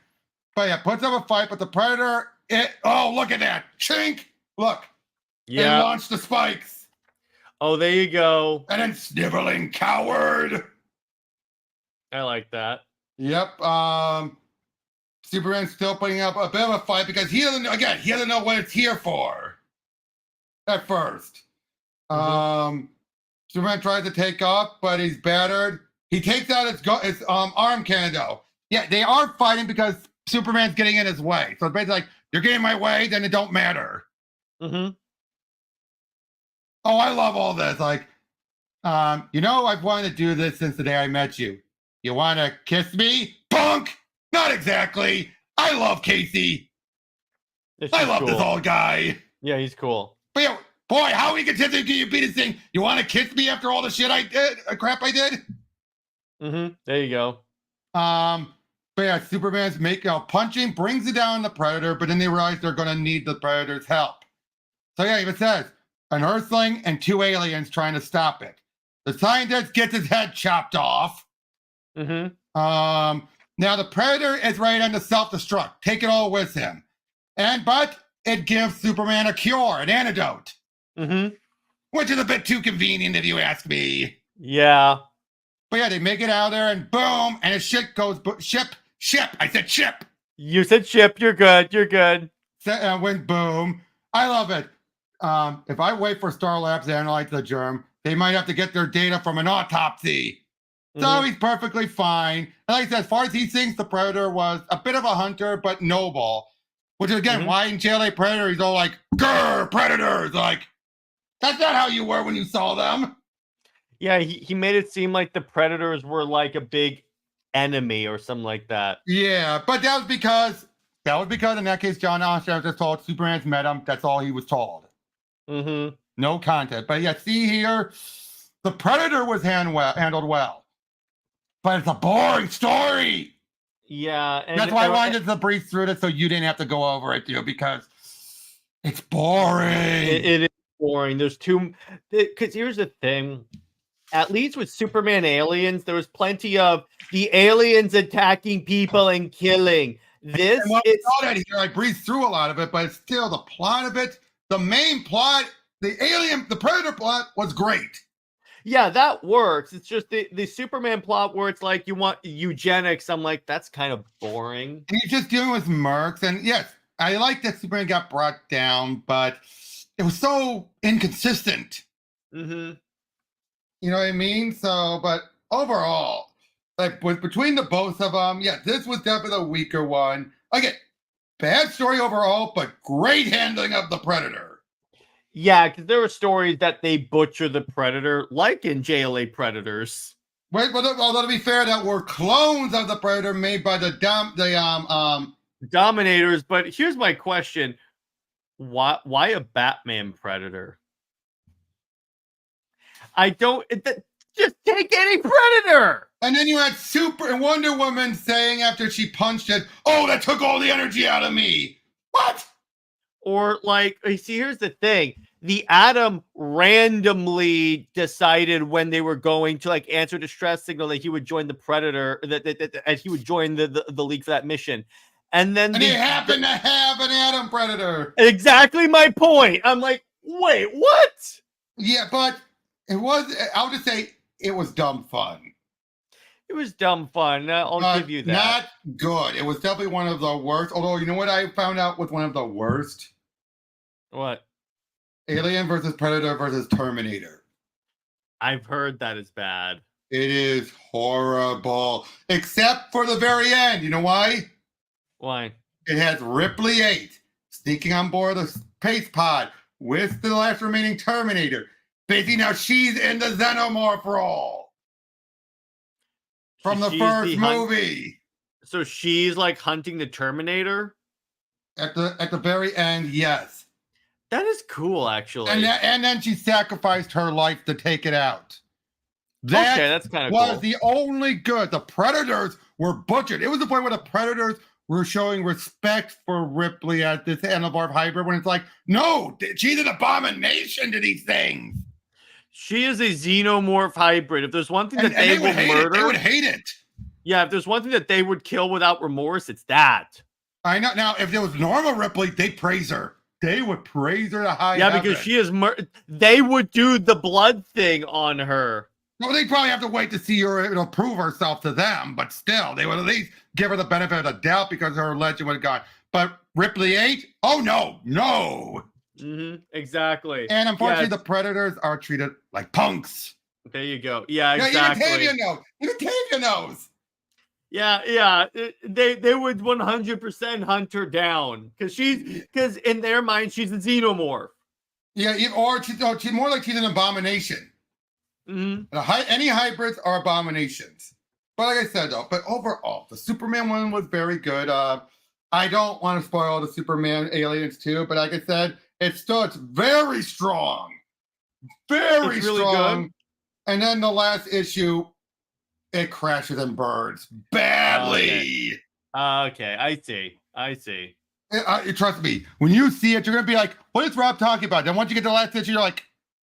yeah, puts up a fight, but the Predator, look at that. Chink! Look. Yeah. And launched the spikes. Oh, there you go. And then sniveling coward. I like that. Yep. Superman's still putting up a bit of a fight because he doesn't know what it's here for. At first. Superman tries to take off, but he's battered. He takes out his arm cannon, though. Yeah, they are fighting because Superman's getting in his way. So it's basically like, you're getting in my way, then it don't matter. Mm-hmm. Oh, I love all this. Like, I've wanted to do this since the day I met you. You want to kiss me? Punk! Not exactly. I love Casey. I love this old guy. Yeah, he's cool. But yeah, boy, how he continues to beat his thing. You want to kiss me after all the shit I did? Crap I did? Mm-hmm. There you go. But yeah, Superman's punching, brings it down the Predator, but then they realize they're going to need the Predator's help. So yeah, it says, an Earthling and 2 aliens trying to stop it. The scientist gets his head chopped off. Mm-hmm. Now the Predator is ready to self-destruct. Take it all with him. But it gives Superman a cure, an antidote. Mm-hmm. Which is a bit too convenient if you ask me. Yeah. But yeah, they make it out of there and boom, and his shit goes, ship. I said ship. You said ship. You're good. Went boom. I love it. If I wait for Star Labs to analyze the germ, they might have to get their data from an autopsy. So he's perfectly fine. And like I said, as far as he thinks the Predator was a bit of a hunter, but noble. Which is, again, why in JLA Predator, he's all like, grr, predators. Like, that's not how you were when you saw them. Yeah, he made it seem like the Predators were like a big enemy or something like that. Yeah, but that was because in that case, John Oster was just told Superman's met him. That's all he was told. Mm-hmm. No content. But yeah, see here, the Predator was handled well. But it's a boring story. Yeah. And that's why I wanted to breeze through this so you didn't have to go over it, dude, because it's boring. It is boring. There's too, because here's the thing. At least with Superman Aliens, there was plenty of the aliens attacking people and killing. This is that here. I breezed through a lot of it, but it's still the plot of it. The main plot, the Predator plot was great. Yeah, that works. It's just the Superman plot where it's like you want eugenics. I'm like, that's kind of boring. And you're just dealing with mercs. And yes, I like that Superman got brought down, but it was so inconsistent. Mm-hmm. You know what I mean? So, but overall, like between the both of them, yeah, this was definitely the weaker one. Again, bad story overall, but great handling of the Predator. Yeah, because there were stories that they butcher the Predator, like in JLA Predators. Wait, although to be fair, that were clones of the Predator made by the Dominators. But here's my question: why a Batman Predator? I don't. Just take any Predator. And then you had Wonder Woman saying after she punched it, "Oh, that took all the energy out of me." What? Or like, see, here's the thing. The Atom randomly decided when they were going to like answer distress signal that he would join the Predator, that he would join the League for that mission. And then they happened to have an Atom Predator. Exactly my point. I'm like, wait, what? Yeah, but it was, I'll just say it was dumb fun. It was dumb fun. I'll give you that. Not good. It was definitely one of the worst. Although, you know what I found out was one of the worst? What? Alien versus Predator versus Terminator. I've heard that is bad. It is horrible. Except for the very end. You know why? Why? It has Ripley 8 sneaking on board the space pod with the last remaining Terminator. Basically, now she's in the Xenomorph role. From the first movie. So she's like hunting the Terminator? At the very end, yes. That is cool, actually. And then she sacrificed her life to take it out. That's kind of cool. Was the only good. The Predators were butchered. It was the point where the Predators were showing respect for Ripley at this Xenomorph hybrid when it's like, no, she's an abomination to these things. She is a Xenomorph hybrid. If there's one thing that they would murder, they would hate it. Yeah, if there's one thing that they would kill without remorse, it's that. I know. Now, if there was normal Ripley, they'd praise her. They would praise her to high heaven. Because she is. They would do the blood thing on her. No, they'd probably have to wait to see her prove herself to them. But still, they would at least give her the benefit of the doubt because her legend would have gone. But Ripley 8? Oh no. Mm-hmm, exactly. And unfortunately, the Predators are treated like punks. There you go. Yeah, exactly. Even Tavia knows. Yeah. They would 100% hunt her down because in their mind she's a Xenomorph. Yeah, or she's more like she's an abomination. Mm-hmm. Any hybrids are abominations. But like I said, though, overall, the Superman one was very good. I don't want to spoil the Superman Aliens 2, but like I said, it's very strong. Very it's really strong. Good. And then the last issue, it crashes and burns badly. Okay, I see. Trust me, when you see it, you're going to be like, what is Rob talking about? Then once you get to the last issue, you're like,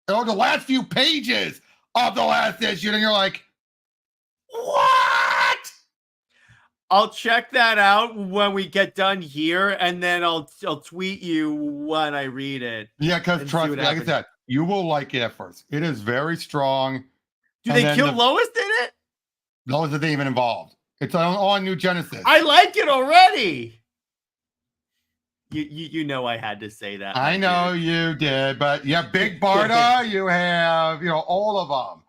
oh, the last few pages of the last issue, and you're like, what? I'll check that out when we get done here, and then I'll tweet you when I read it. Yeah, because trust me, like I said, you will like it at first. It is very strong. Do they kill Lois in it? Lois isn't even involved. It's on New Genesis. I like it already. You know I had to say that. I know you did, but you have Big Barda, you have all of them.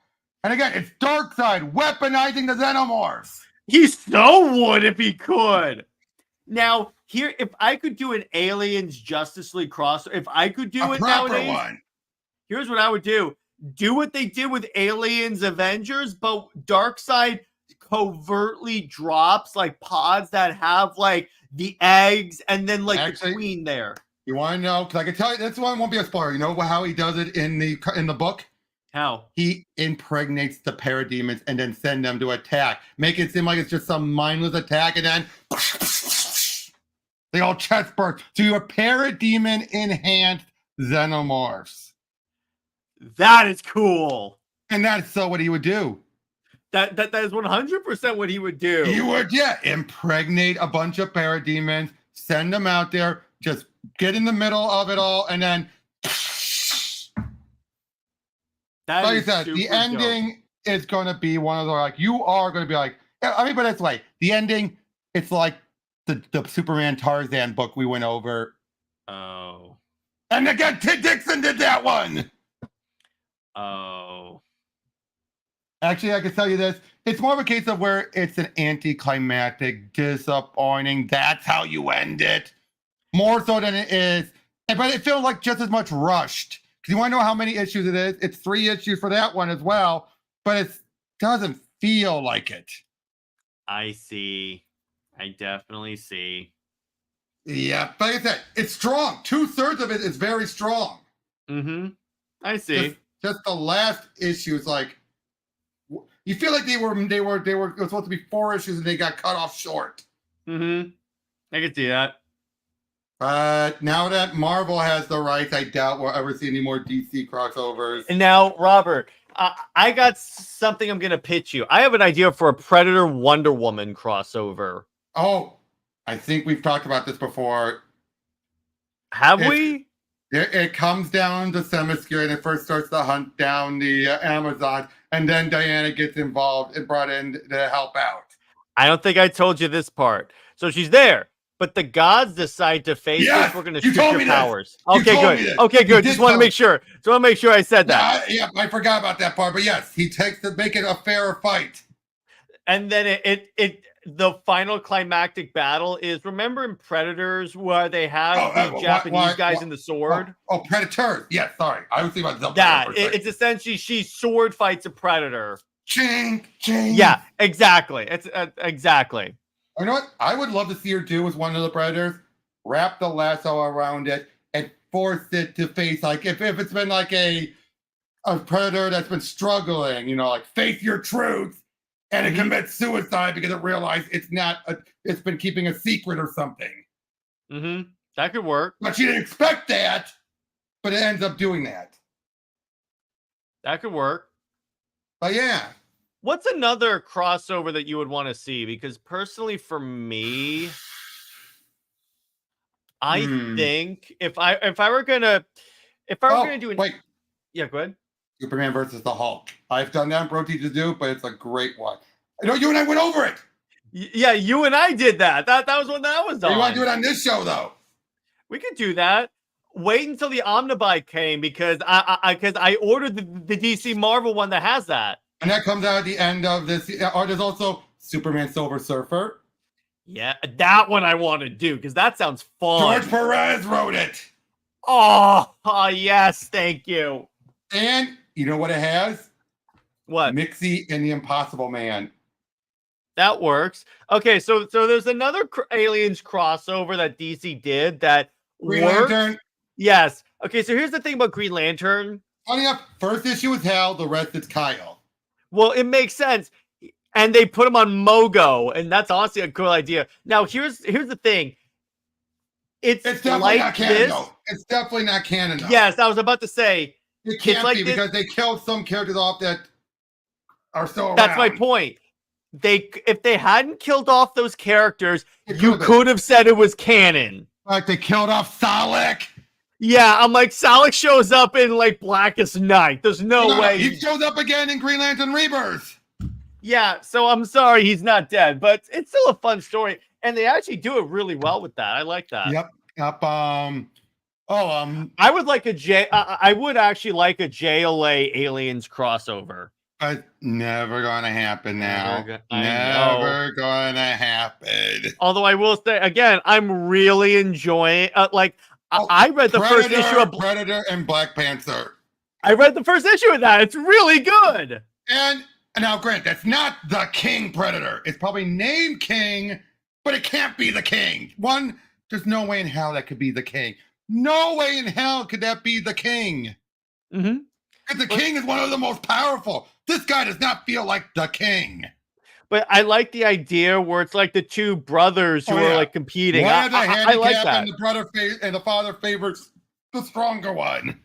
And again, it's Darkseid weaponizing the Xenomorphs. He so would if he could. Now, here, if I could do an Aliens Justice League crossover, if I could do it nowadays, here's what I would do. do what they did with Aliens Avengers, but Darkseid covertly drops like pods that have like the eggs and then like Actually, the queen there. You want to know? Because I can tell you, this one won't be a spoiler. You know how he does it in the book? How? He impregnates the parademons and then send them to attack. Make it seem like it's just some mindless attack, and then they all chest burst. So you're parademon enhanced xenomorphs. That is cool. And that's so what he would do. That is 100% what he would do. He would, impregnate a bunch of parademons, send them out there, just get in the middle of it all, and then That like I is said, the super ending is going to be one of the, like, you are going to be like, I mean, but it's like the ending, it's like the Superman Tarzan book we went over. Oh. And again, Ted Dixon did that one. Oh. Actually, I can tell you this. It's more of a case of where it's an anticlimactic, disappointing. That's how you end it. More so than it is. But it feels like just as much rushed. Because you want to know how many issues it is? It's 3 issues for that one as well. But it doesn't feel like it. I see. I definitely see. Yeah, but like I said, it's strong. 2/3 of it is very strong. Mm-hmm. I see. Just the last issue is like, you feel like it was supposed to be 4 issues and they got cut off short. Mm-hmm. I can see that. But now that Marvel has the rights, I doubt we'll ever see any more DC crossovers. And now, Robert, I got something I'm going to pitch you. I have an idea for a Predator Wonder Woman crossover. Oh, I think we've talked about this before. Have we? It comes down to Themyscira and it first starts to hunt down the Amazon, and then Diana gets involved and brought in to help out. I don't think I told you this part. So she's there, but the gods decide to face us. We're going to shoot your powers. Okay, good. Okay, good. Just want to make sure. I said that. I forgot about that part. But yes, he takes to make it a fairer fight. And then the final climactic battle is, remember in Predators where they have the Japanese guys in the sword? Oh, Predators. Yeah, sorry. I was thinking about that. It's essentially she sword fights a predator. Ching, ching. Yeah, exactly. It's exactly. You know what I would love to see her do with one of the Predators? Wrap the lasso around it and force it to face, like, if it's been like a predator that's been struggling, like, face your truth, and it commits suicide because it realized it's been keeping a secret or something. Mm-hmm. That could work. But she didn't expect that, but it ends up doing that. That could work. But yeah. What's another crossover that you would want to see? Because personally, for me, I think if I were gonna do yeah, go ahead. Superman versus the Hulk. I've done that in Pro Teachers Do, but it's a great one. I know you and I went over it. Yeah, you and I did that. That was when that was on. You want to do it on this show though? We could do that. Wait until the Omnibite came because I ordered the DC Marvel one that has that. And that comes out at the end of this. Or there's also Superman Silver Surfer. Yeah, that one I want to do because that sounds fun. George Perez wrote it. Oh, yes, thank you. And you know what it has? What? Mixie and the Impossible Man. That works. Okay, so there's another Aliens crossover that DC did that Green Lantern. Yes. Okay, so here's the thing about Green Lantern. Funny enough, first issue is Hal, the rest is Kyle. Well, it makes sense. And they put him on Mogo, and that's honestly a cool idea. Now, here's the thing. It's definitely like not canon, though. It's definitely not canon, though. Yes, I was about to say. It can't be because they killed some characters off that are still around. That's my point. If they hadn't killed off those characters, you could have said it was canon. Like they killed off Dalek. Yeah, I'm like, Dalek shows up in like Blackest Night. There's no way. He shows up again in Green Lantern Rebirth. Yeah, so I'm sorry he's not dead, but it's still a fun story, and they actually do it really well with that. I like that. Yep. I would like I would actually like a JLA Aliens crossover. It's never gonna happen now. Never gonna happen. Although I will say again, I'm really enjoying. I read the first issue of Predator and Black Panther. I read the first issue of that. It's really good. And now, Grant, that's not the king predator. It's probably named King, but it can't be the king. One, there's no way in hell that could be the king. No way in hell could that be the king. Mm-hmm. Because the king is one of the most powerful. This guy does not feel like the king. But I like the idea where it's like the two brothers who are like competing. One has a handicap, I like that. and the brother and the father favors the stronger one.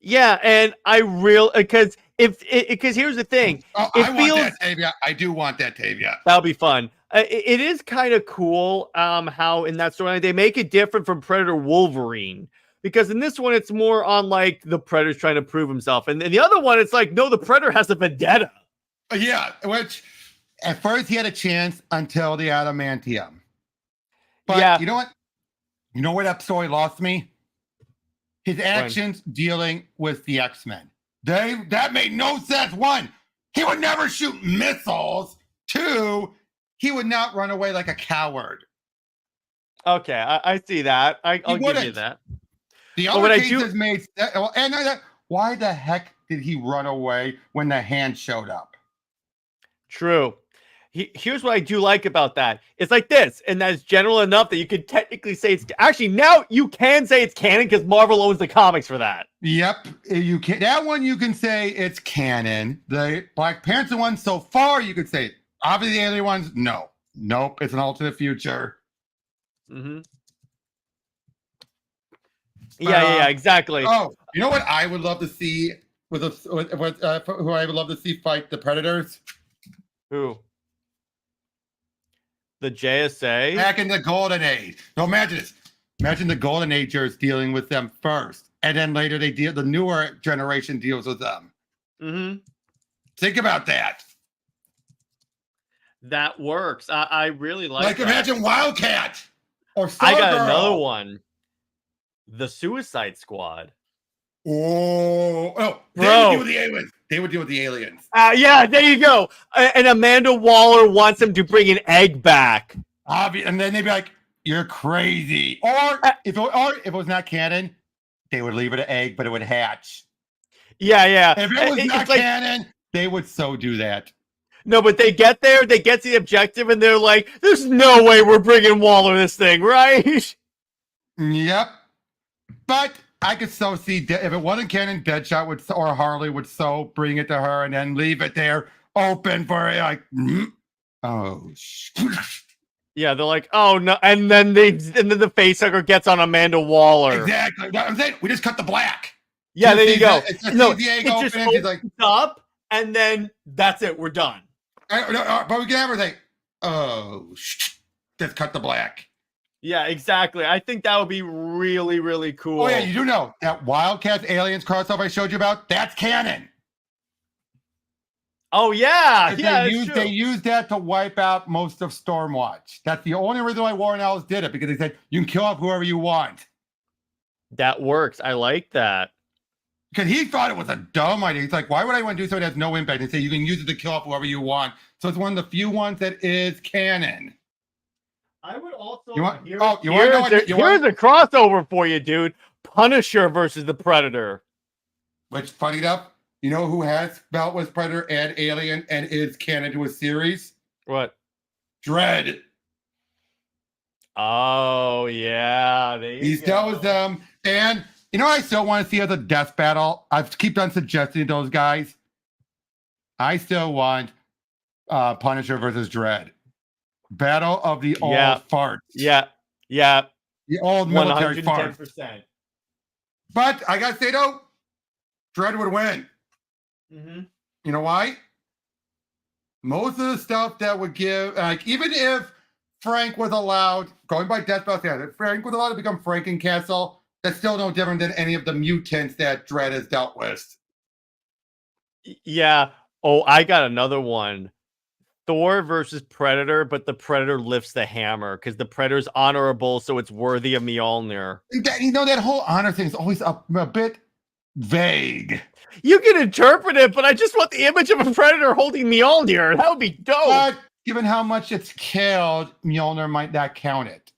Yeah, and I because here's the thing. Oh, I want that, Tavia. I do want that, Tavia. That'll be fun. It is kind of cool how in that storyline they make it different from Predator Wolverine. Because in this one, it's more on like the Predator's trying to prove himself. And in the other one, it's like, no, the Predator has a vendetta. Yeah, which at first he had a chance until the adamantium. But you know what? You know where that story lost me? His actions dealing with the X-Men. That made no sense. One, he would never shoot missiles. Two, he would not run away like a coward. Okay, I see that. I'll give you that. The other cases made and why the heck did he run away when the hand showed up? True. Here's what I do like about that. It's like this, and that's general enough that you could technically say it's actually now you can say it's canon because Marvel owns the comics for that. Yep, you can. That one you can say it's canon. The Black Panther one so far you could say obviously the alien ones nope, it's an alternate future. Mm-hmm. Yeah, exactly. Oh, you know what I would love to see who I would love to see fight the Predators? Who? The JSA? Back in the Golden Age. No, imagine this. Imagine the Golden Agers dealing with them first, and then later the newer generation deals with them. Mm-hmm. Think about that. That works. I really like that. Imagine Wildcat or Stargirl. I got another one. The Suicide Squad. Oh, they would deal with the aliens. They would deal with the aliens. Yeah, there you go. And Amanda Waller wants him to bring an egg back. And then they'd be like, "You're crazy." Or if it was not canon, they would leave it an egg, but it would hatch. Yeah. If it was not canon, they would so do that. No, but they get there, they get to the objective, and they're like, "There's no way we're bringing Waller this thing, right?" Yep. But I could so see if it wasn't canon, Deadshot or Harley would so bring it to her and then leave it there open for it, like, oh. Yeah, they're like, oh no, and then the facehugger gets on Amanda Waller. Exactly. I'm saying we just cut the black. Yeah, there you go. It's no, the egg it open just and she's like, up, and then that's it. We're done. But we can have her say, oh, just cut the black. Yeah, exactly. I think that would be really, really cool. Oh, yeah, you do know that Wildcats Aliens crossover I showed you about? That's canon. Oh, yeah. Yeah, they used that to wipe out most of Stormwatch. That's the only reason why Warren Ellis did it, because they said, you can kill off whoever you want. That works. I like that. Because he thought it was a dumb idea. He's like, why would I want to do something that has no impact? And say, you can use it to kill off whoever you want. So it's one of the few ones that is canon. I would also. Here's a crossover for you, dude. Punisher versus the Predator. Which, funny enough, you know who has belt with Predator and Alien and is canon to a series? What? Dredd. Oh yeah, he's dealt with them, and you know I still want to see as a death battle. I keep on suggesting to those guys. I still want Punisher versus Dredd. Battle of the old farts. Yeah. The old military farts. But I gotta say though, Dredd would win. Mm-hmm. You know why? Most of the stuff that would give, like, even if Frank was allowed, going by Death Battle standard, if Frank was allowed to become Frankencastle, that's still no different than any of the mutants that Dredd has dealt with. Yeah. Oh, I got another one. Thor versus Predator, but the Predator lifts the hammer because the Predator's honorable, so it's worthy of Mjolnir. That whole honor thing is always a bit vague. You can interpret it, but I just want the image of a Predator holding Mjolnir. That would be dope. But given how much it's killed, Mjolnir might not count it.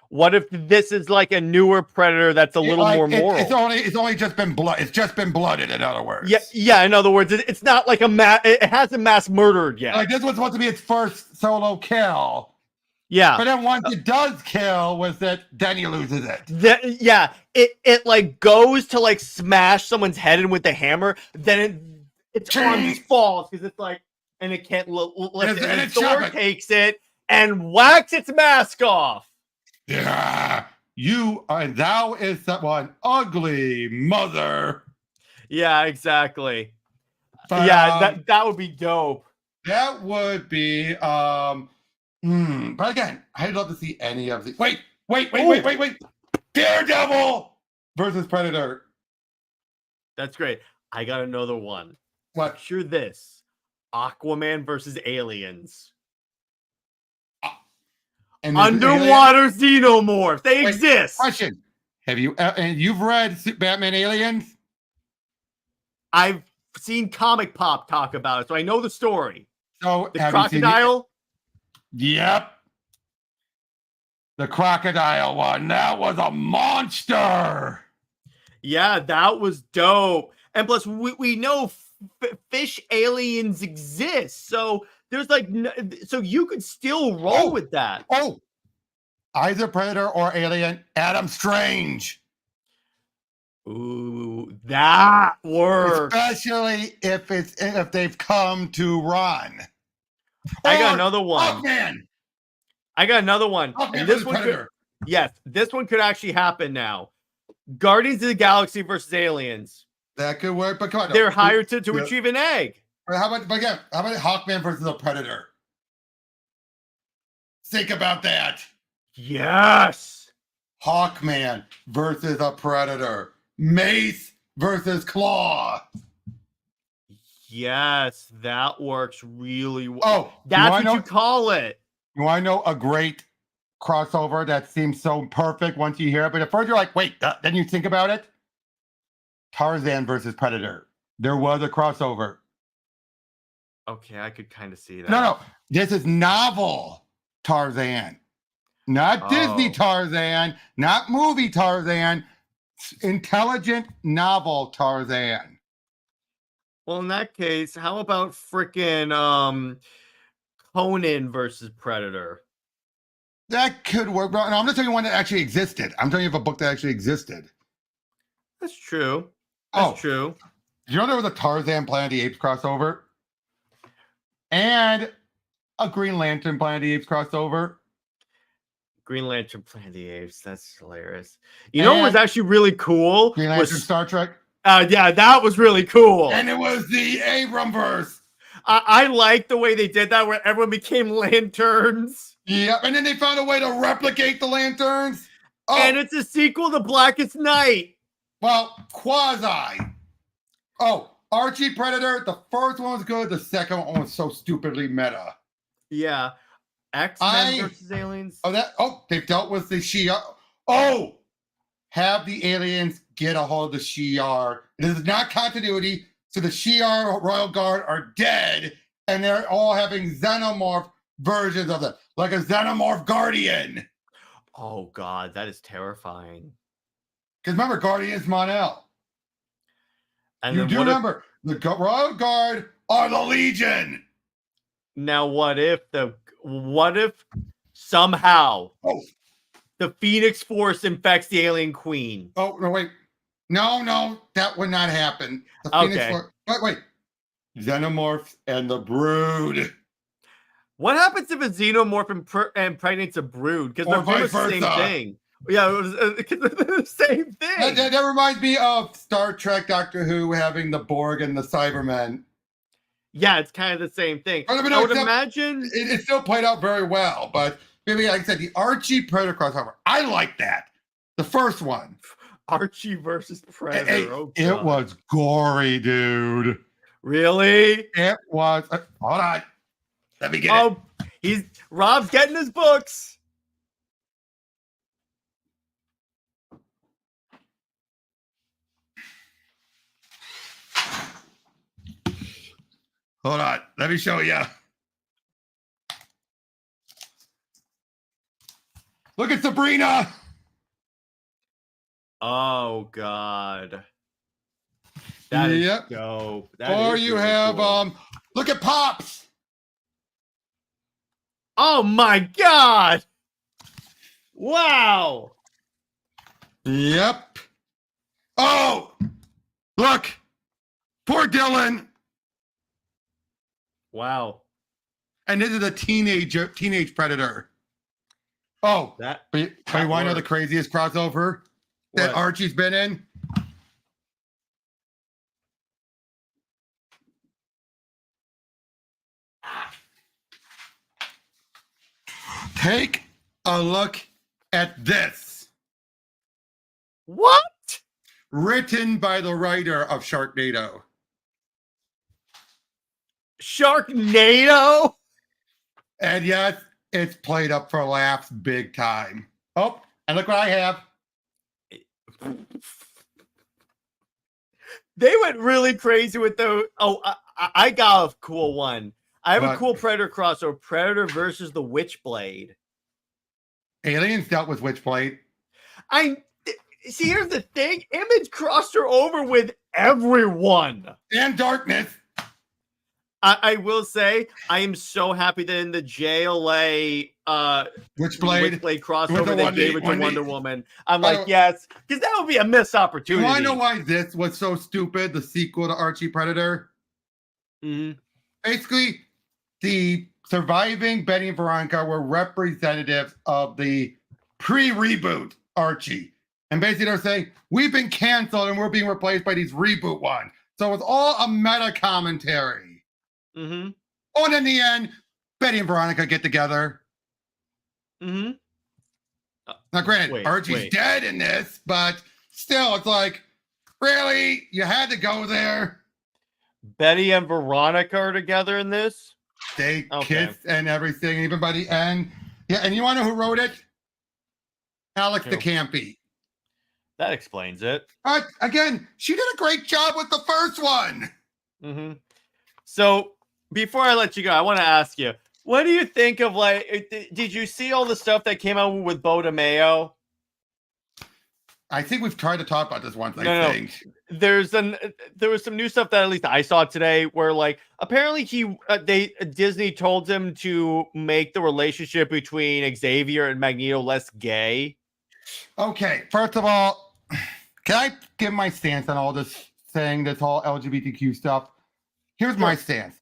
What if this is like a newer predator that's a little more moral? It's only just been blood. It's just been blooded. In other words. Yeah. In other words, it's not like it hasn't mass murdered yet. Like this was supposed to be its first solo kill. Yeah. But then once it does kill, then he loses it. It like goes to like smash someone's head in with the hammer, then its arm just falls because it's like, and it can't lift it. And Thor takes it and whacks its mask off. Yeah, thou is that one ugly mother. Yeah, exactly. But, that would be dope. That would be but again, I'd love to see any of the wait. Daredevil versus Predator. That's great. I got another one. What? Picture this. Aquaman versus aliens. Underwater xenomorphs. They exist. Question. Have you and you've read Batman Aliens? I've seen Comic Pop talk about it, so I know the story. So the crocodile? Yep. The crocodile one. That was a monster. Yeah, that was dope. And plus, we know fish aliens exist. So there's like, so you could still roll with that. Oh, either Predator or Alien, Adam Strange. Ooh, that works. Especially if they've come to run. I got another one. Hawkman. I got another one. And this one this one could actually happen now. Guardians of the Galaxy versus aliens. That could work, but come on. They're hired to retrieve an egg. How about Hawkman versus a Predator? Think about that. Yes. Hawkman versus a Predator. Mace versus Claw. Yes, that works really well. Oh, that's what you call it. You want to know a great crossover that seems so perfect once you hear it, but at first you're like, wait, then you think about it. Tarzan versus Predator. There was a crossover. Okay, I could kind of see that. No. This is novel Tarzan. Not Disney Tarzan, not movie Tarzan. Intelligent novel Tarzan. Well, in that case, how about frickin' Conan versus Predator? That could work. No, I'm not telling you one that actually existed. I'm telling you of a book that actually existed. That's true. That's true. Did you know there was a Tarzan Planet of the Apes crossover? And a Green Lantern Planet of the Apes crossover? Green Lantern Planet of the Apes. That's hilarious. You know what was actually really cool? Green Lantern Star Trek? Yeah, that was really cool. And it was the Abramverse. I like the way they did that, where everyone became lanterns. Yep, and then they found a way to replicate the lanterns. Oh. And it's a sequel to Blackest Night. Well, quasi. Oh, Archie Predator. The first one was good. The second one was so stupidly meta. Yeah. X-Men versus aliens. They've dealt with the Shi'ar. Oh, have the aliens get a hold of the Shi'ar. This is not continuity. So the Shi'ar Royal Guard are dead, and they're all having xenomorph versions of them, like a xenomorph guardian. Oh God, that is terrifying. Because remember, Guardian's Mon-El. And you do remember the Royal Guard are the Legion. Now, what if somehow the Phoenix Force infects the alien queen? Oh no, wait. No, that would not happen. The Phoenix Force. Wait. Xenomorphs and the Brood. What happens if a xenomorph impregnates a brood? Because they're both the same thing. Yeah, it was the same thing. That reminds me of Star Trek, Doctor Who having the Borg and the Cybermen. Yeah, it's kind of the same thing. I would imagine it still played out very well, but maybe like I said, the Archie Predator crossover. I like that. The first one. Archie versus Predator. It was gory, dude. Really? It was. Hold on. Let me get it. Rob's getting his books. Hold on. Let me show you. Look at Sabrina. Oh God. That is Yep. dope. Or you really have cool. look at Pops. Oh my God. Wow. Yep. Oh, look. Poor Dylan. Wow. And this is a teenage predator. Oh, That but you want to know the works. craziest crossover that What? Archie's been in? Take a look at this. What? Written by the writer of Sharknado. Sharknado? And yes, it's played up for laughs big time. Oh, and look what I have. They went really crazy with the. Oh, I got a cool one. I have a cool Predator crossover: Predator versus the Witchblade. Aliens dealt with Witchblade. I see. Here's the thing: Image crossed her over with everyone. And Darkness. I will say, I am so happy that in the JLA Witchblade crossover, they gave it to Wonder Woman. I'm like, yes, because that would be a missed opportunity. You want to know why this was so stupid? The sequel to Archie Predator. Mm-hmm. Basically, the surviving Betty and Veronica were representatives of the pre-reboot Archie. And basically they're saying, we've been canceled and we're being replaced by these reboot ones. So it's all a meta commentary. Mm-hmm. Oh, and in the end, Betty and Veronica get together. Mm-hmm. Now, granted, Archie's dead in this, but still, it's like, really? You had to go there? Betty and Veronica are together in this? They kiss and everything, even by the end. Yeah, and you want to know who wrote it? Alex the Campy. That explains it. But again, she did a great job with the first one. Mm-hmm. So before I let you go, I want to ask you, what do you think of, like, did you see all the stuff that came out with Bo DeMayo? I think we've tried to talk about this once. I think there was some new stuff that at least I saw today where, like, apparently Disney told him to make the relationship between Xavier and Magneto less gay. Okay, first of all, can I give my stance on all this saying this whole LGBTQ stuff? Here's my stance.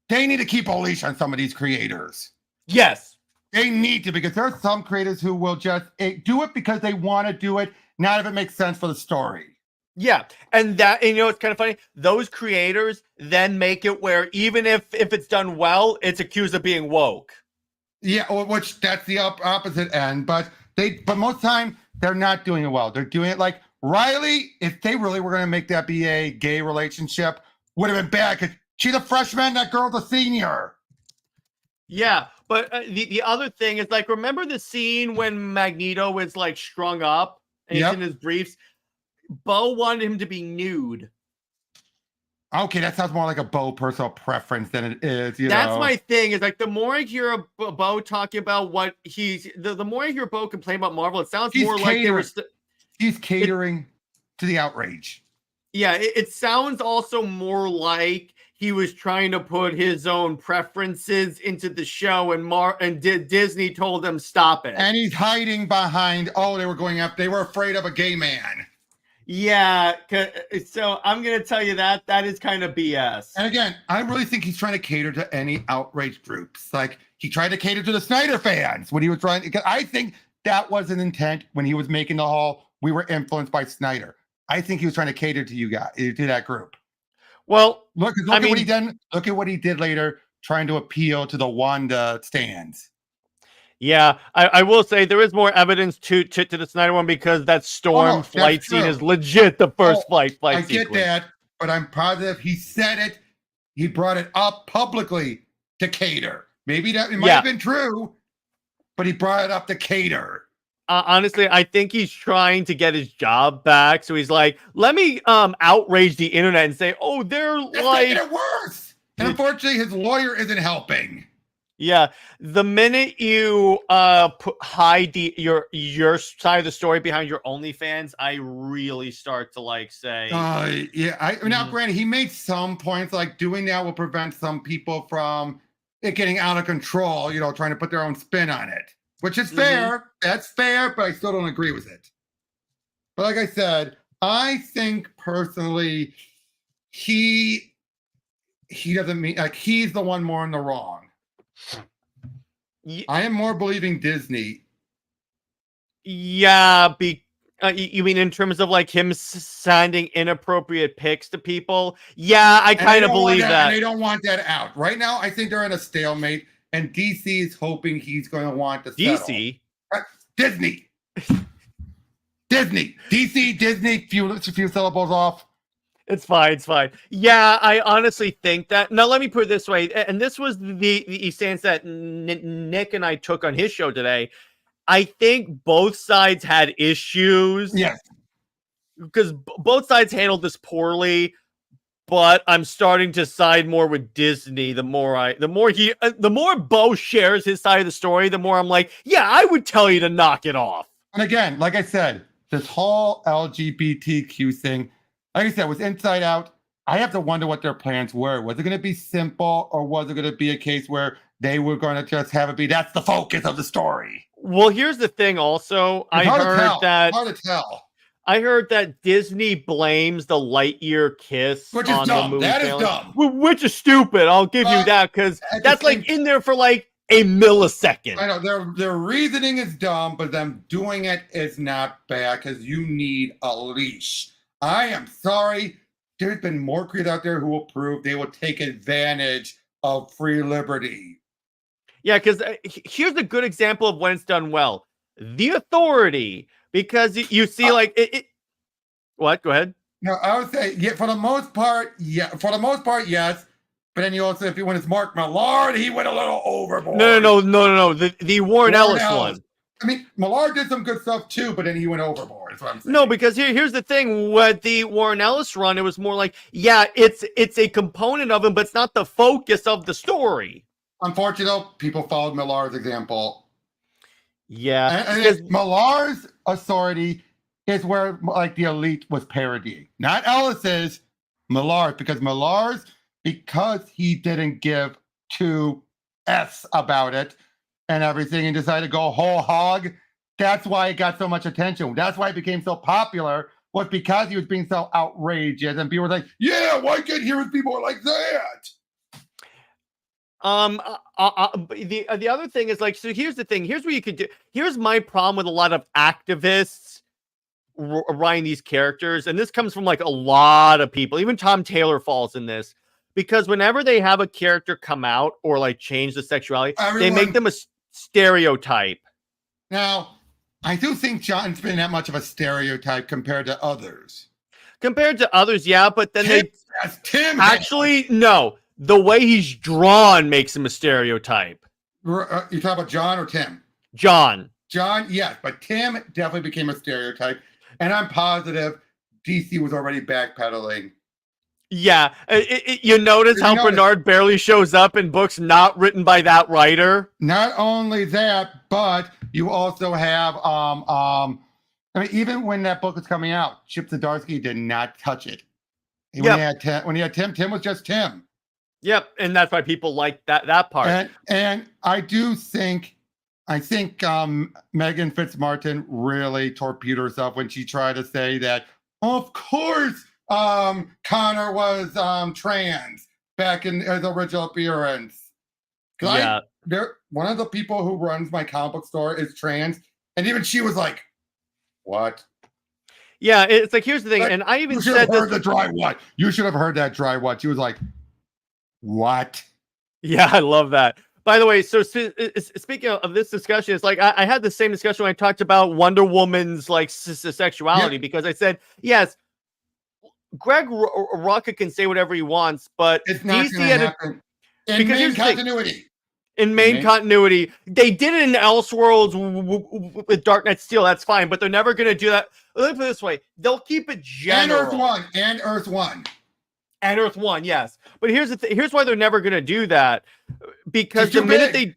They need to keep a leash on some of these creators. Yes. They need to, because there are some creators who will just do it because they want to do it, not if it makes sense for the story. Yeah, and you know, it's kind of funny. Those creators then make it where even if it's done well, it's accused of being woke. Yeah, which that's the opposite end. But most of the time, they're not doing it well. They're doing it like Riley. If they really were going to make that be a gay relationship, would have been bad because she's a freshman, that girl's a senior. Yeah, but the other thing is, like, remember the scene when Magneto is, like, strung up and he's in his briefs? Bo wanted him to be nude. Okay, that sounds more like a Bo personal preference than it is. That's my thing. Is like the more I hear Bo talking about what the more I hear Bo complain about Marvel, it sounds more like they were. He's catering to the outrage. Yeah, it sounds also more like he was trying to put his own preferences into the show, and Disney told him stop it. And he's hiding behind. They were going up. They were afraid of a gay man. Yeah, so I'm going to tell you that is kind of BS. And again, I really think he's trying to cater to any outrage groups. Like, he tried to cater to the Snyder fans when he was trying. I think that was an intent when he was making the whole, we were influenced by Snyder. I think he was trying to cater to you guys, to that group. Well, look at what he did. Look at what he did later, trying to appeal to the Wanda stands. Yeah, I will say there is more evidence to the Snyder one, because that Storm flight scene is legit the first flight I sequence. get that, but I'm positive he said it. He brought it up publicly to cater. Maybe that it might have been true, but he brought it up to cater. Honestly, I think he's trying to get his job back. So he's like, let me outrage the internet and say, oh, they're That's like... making it worse. And unfortunately, his lawyer isn't helping. Yeah, the minute you hide your side of the story behind your OnlyFans, I really start to like say, Yeah. Now, granted, he made some points like doing that will prevent some people from it getting out of control. Trying to put their own spin on it, which is fair. That's fair, but I still don't agree with it. But like I said, I think personally, he doesn't mean like he's the one more in the wrong. I am more believing Disney. Yeah, you mean in terms of like him sending inappropriate pics to people? Yeah, I kind of believe that. And they don't want that out. Right now, I think they're in a stalemate, and DC is hoping he's going to want to settle. DC? Disney. Disney. DC, Disney, few syllables off. It's fine. It's fine. Yeah, I honestly think that. Now, let me put it this way. And this was the stance that Nick and I took on his show today. I think both sides had issues. Yes. Because both sides handled this poorly. But I'm starting to side more with Disney. The more Bo shares his side of the story, the more I'm like, yeah, I would tell you to knock it off. And again, like I said, this whole LGBTQ thing, like I said, was Inside Out. I have to wonder what their plans were. Was it going to be simple, or was it going to be a case where they were going to just have it be that's the focus of the story? Well, here's the thing. Also, I heard that Disney blames the Lightyear kiss, which is dumb. That is dumb. Which is stupid. I'll give you that because that's like in there for like a millisecond. I know their reasoning is dumb, but them doing it is not bad because you need a leash. I am sorry. There's been more creators out there who will prove they will take advantage of free liberty. Yeah, because here's a good example of when it's done well. The Authority, because you see like it. What? Go ahead. No, I would say yeah. For the most part, yeah. For the most part, yes. But then you also, when it's Mark Millard, he went a little overboard. No. The Warren Ellis one. I mean, Millard did some good stuff too, but then he went overboard. That's what I'm saying. No, because here's the thing. With the Warren Ellis run, it was more like, yeah, it's a component of him, but it's not the focus of the story. Unfortunately, people followed Millard's example. Yeah. And Millard's Authority is where like the elite was parodying. Not Ellis's, Millard, because he didn't give two F's about it and everything and decided to go whole hog. That's why it got so much attention. That's why it became so popular, was because he was being so outrageous and people were like, yeah, why can't hear people like that? The other thing is like, so here's the thing. Here's what you could do. Here's my problem with a lot of activists writing these characters. And this comes from like a lot of people. Even Tom Taylor falls in this. Because whenever they have a character come out or like change the sexuality, they make them a stereotype. Now, I do think John's been that much of a stereotype compared to others. Yeah, but then Tim no. The way he's drawn makes him a stereotype. You talking about John or Tim? John, yes, but Tim definitely became a stereotype, and I'm positive DC was already backpedaling. Yeah, you notice how Bernard barely shows up in books not written by that writer. Not only that, but you also have I mean, even when that book was coming out, Chip Zdarsky did not touch it. When he had Tim was just Tim. Yep, and that's why people like that part. And I think Megan Fitzmartin really torpedoed herself when she tried to say that, of course, Connor was trans back in his original appearance. Yeah. One of the people who runs my comic book store is trans, and even she was like, what? Yeah, it's like, here's the thing, and I even said this. The dry what? You should have heard that dry what. She was like, what? Yeah, I love that. By the way, so speaking of this discussion, it's like I had the same discussion when I talked about Wonder Woman's like sexuality, because I said, yes, Greg Rucka can say whatever he wants, but it's not DC had in main continuity. In main continuity, they did it in Elseworlds with Dark Knight Steel. That's fine, but they're never going to do that. Let me put it this way: they'll keep it general. And Earth One. And Earth 1, yes. But here's here's why they're never going to do that. Because the minute they...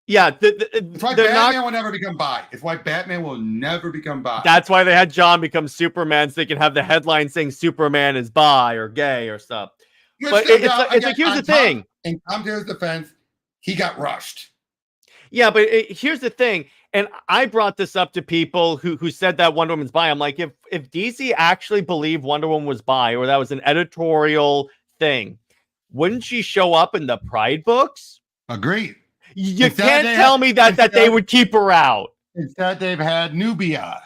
Yeah, it's why they're Batman will never become bi. It's why Batman will never become bi. That's why they had John become Superman, so they can have the headline saying Superman is bi or gay or stuff. But it's like, here's the thing. In Tom Taylor's defense, he got rushed. Yeah, but here's the thing. And I brought this up to people who said that Wonder Woman's bi. I'm like, if DC actually believed Wonder Woman was bi, or that was an editorial thing, wouldn't she show up in the Pride books? Agreed. You can't tell me that they would keep her out. Instead, they've had Nubia.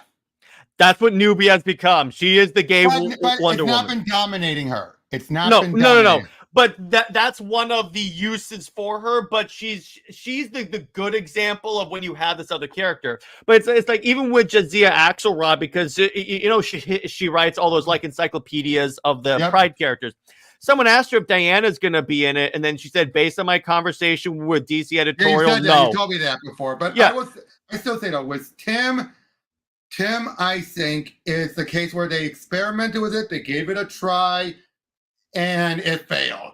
That's what Nubia has become. She is the gay Wonder Woman. It's not been dominating her. It's not no, been no. But that's one of the uses for her. But she's the good example of when you have this other character. But it's like even with Jadzia Axelrod, because you know she writes all those like encyclopedias of the Pride characters. Someone asked her if Diana's going to be in it, and then she said, based on my conversation with DC editorial, no. You told me that before, but yeah. I still say, though, with Tim, I think, is the case where they experimented with it, they gave it a try, and it failed.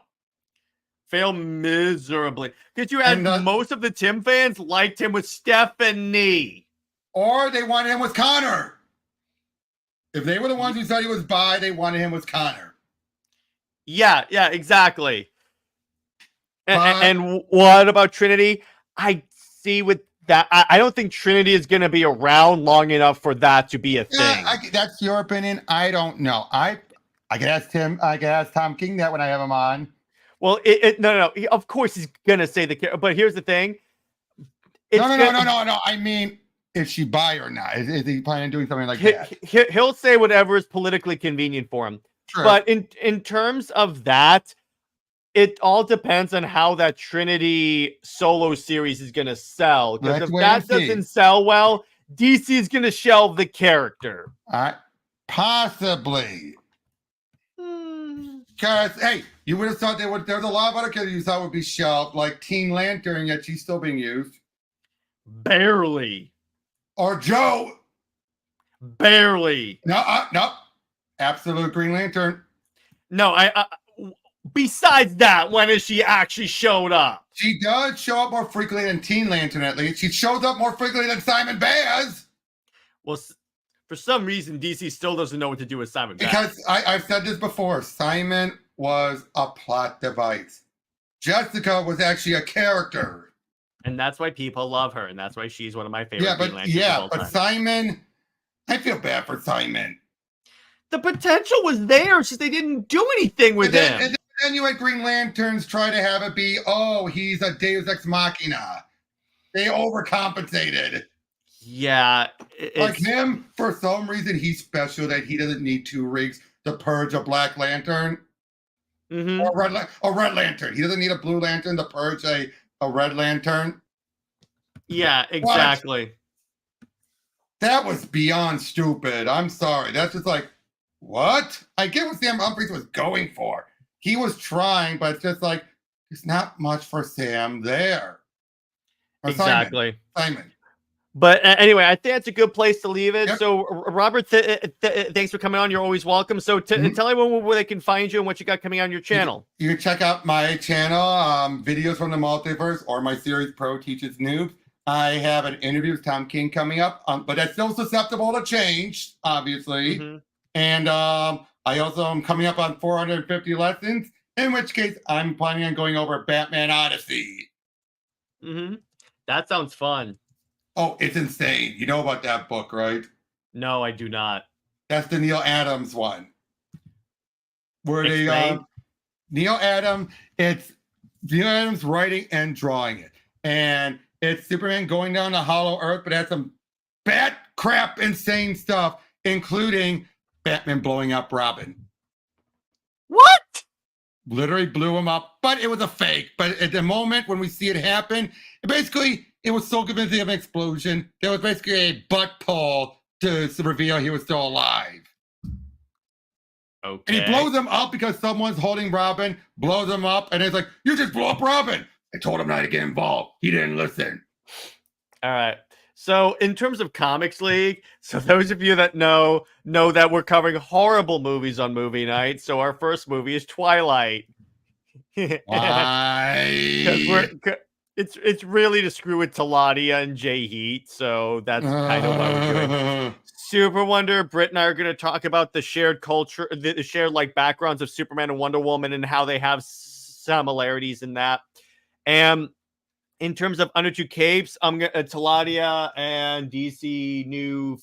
Failed miserably. Because you had most of the Tim fans liked him with Stephanie. Or they wanted him with Connor. If they were the ones who said he was bi, they wanted him with Connor. Yeah, exactly. And what about Trinity? I see with that. I don't think Trinity is going to be around long enough for that to be a thing. That's your opinion. I don't know. I can ask Tim. I can ask Tom King that when I have him on. Well, no. Of course he's going to say but here's the thing. No. I mean, is she bi or not? Is he planning on doing something like that? He'll say whatever is politically convenient for him. True. But in terms of that, it all depends on how that Trinity solo series is going to sell. Because if that doesn't sell well, DC is going to shelve the character. Possibly. Because, hey, you would have thought there's a lot of other characters you thought would be shelved, like Teen Lantern, yet she's still being used. Barely. Or Joe. Barely. No. Absolute Green Lantern. No, besides that, when has she actually showed up? She does show up more frequently than Teen Lantern, at least. She shows up more frequently than Simon Baz. Well, for some reason, DC still doesn't know what to do with Simon Baz. Because I've said this before. Simon was a plot device. Jessica was actually a character. And that's why people love her, and that's why she's one of my favorite Green Lanterns of all time. But Simon, I feel bad for Simon. The potential was there, since they didn't do anything with him. And then you had Green Lanterns try to have it be, he's a Deus Ex Machina. They overcompensated. Yeah. Like him, for some reason, he's special that he doesn't need 2 rigs to purge a Black Lantern. Mm-hmm. Or a Red Lantern. He doesn't need a Blue Lantern to purge a Red Lantern. Yeah, exactly. What? That was beyond stupid. I'm sorry. That's just like, what? I get what Sam Humphries was going for. He was trying, but it's just like, there's not much for Sam there. Or exactly. Simon. But anyway, I think that's a good place to leave it. Yep. So, Robert, thanks for coming on. You're always welcome. So, tell everyone where they can find you and what you got coming on your channel. You can check out my channel, Videos from the Multiverse, or my series, Pro Teaches Noobs. I have an interview with Tom King coming up, but that's still susceptible to change, obviously. Mm-hmm. And I also am coming up on 450 lessons, in which case I'm planning on going over Batman Odyssey. Mm-hmm. That sounds fun. Oh, it's insane. You know about that book, right? No, I do not. That's the Neil Adams one. Where Neil Adams writing and drawing it. And it's Superman going down to Hollow Earth, but it has some bat crap insane stuff, including Batman blowing up Robin. What? Literally blew him up, but it was a fake. But at the moment when we see it happen, it was so convincing of an explosion. There was basically a butt pull to reveal he was still alive. Okay. And he blows him up because someone's holding Robin, blows him up, and it's like, you just blew up Robin. I told him not to get involved. He didn't listen. All right. So in terms of Comics League, so those of you that know that we're covering horrible movies on movie night. So our first movie is Twilight. Why? It's really to screw with Taladia and Jay Heat, so that's kind of what we're doing. Super Wonder, Britt and I are going to talk about the shared culture, the shared like backgrounds of Superman and Wonder Woman and how they have similarities in that. And in terms of Under Two Capes, I'm gonna Taladia and DC New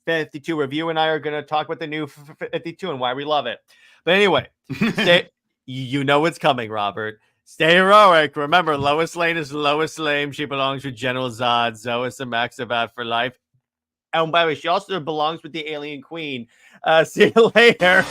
52 review, and I are going to talk about the New 52 and why we love it. But anyway, you know what's coming, Robert. Stay heroic. Remember, Lois Lane is Lois Lane. She belongs with General Zod, Zois, and Maxavat for life. And by the way, she also belongs with the Alien Queen. See you later.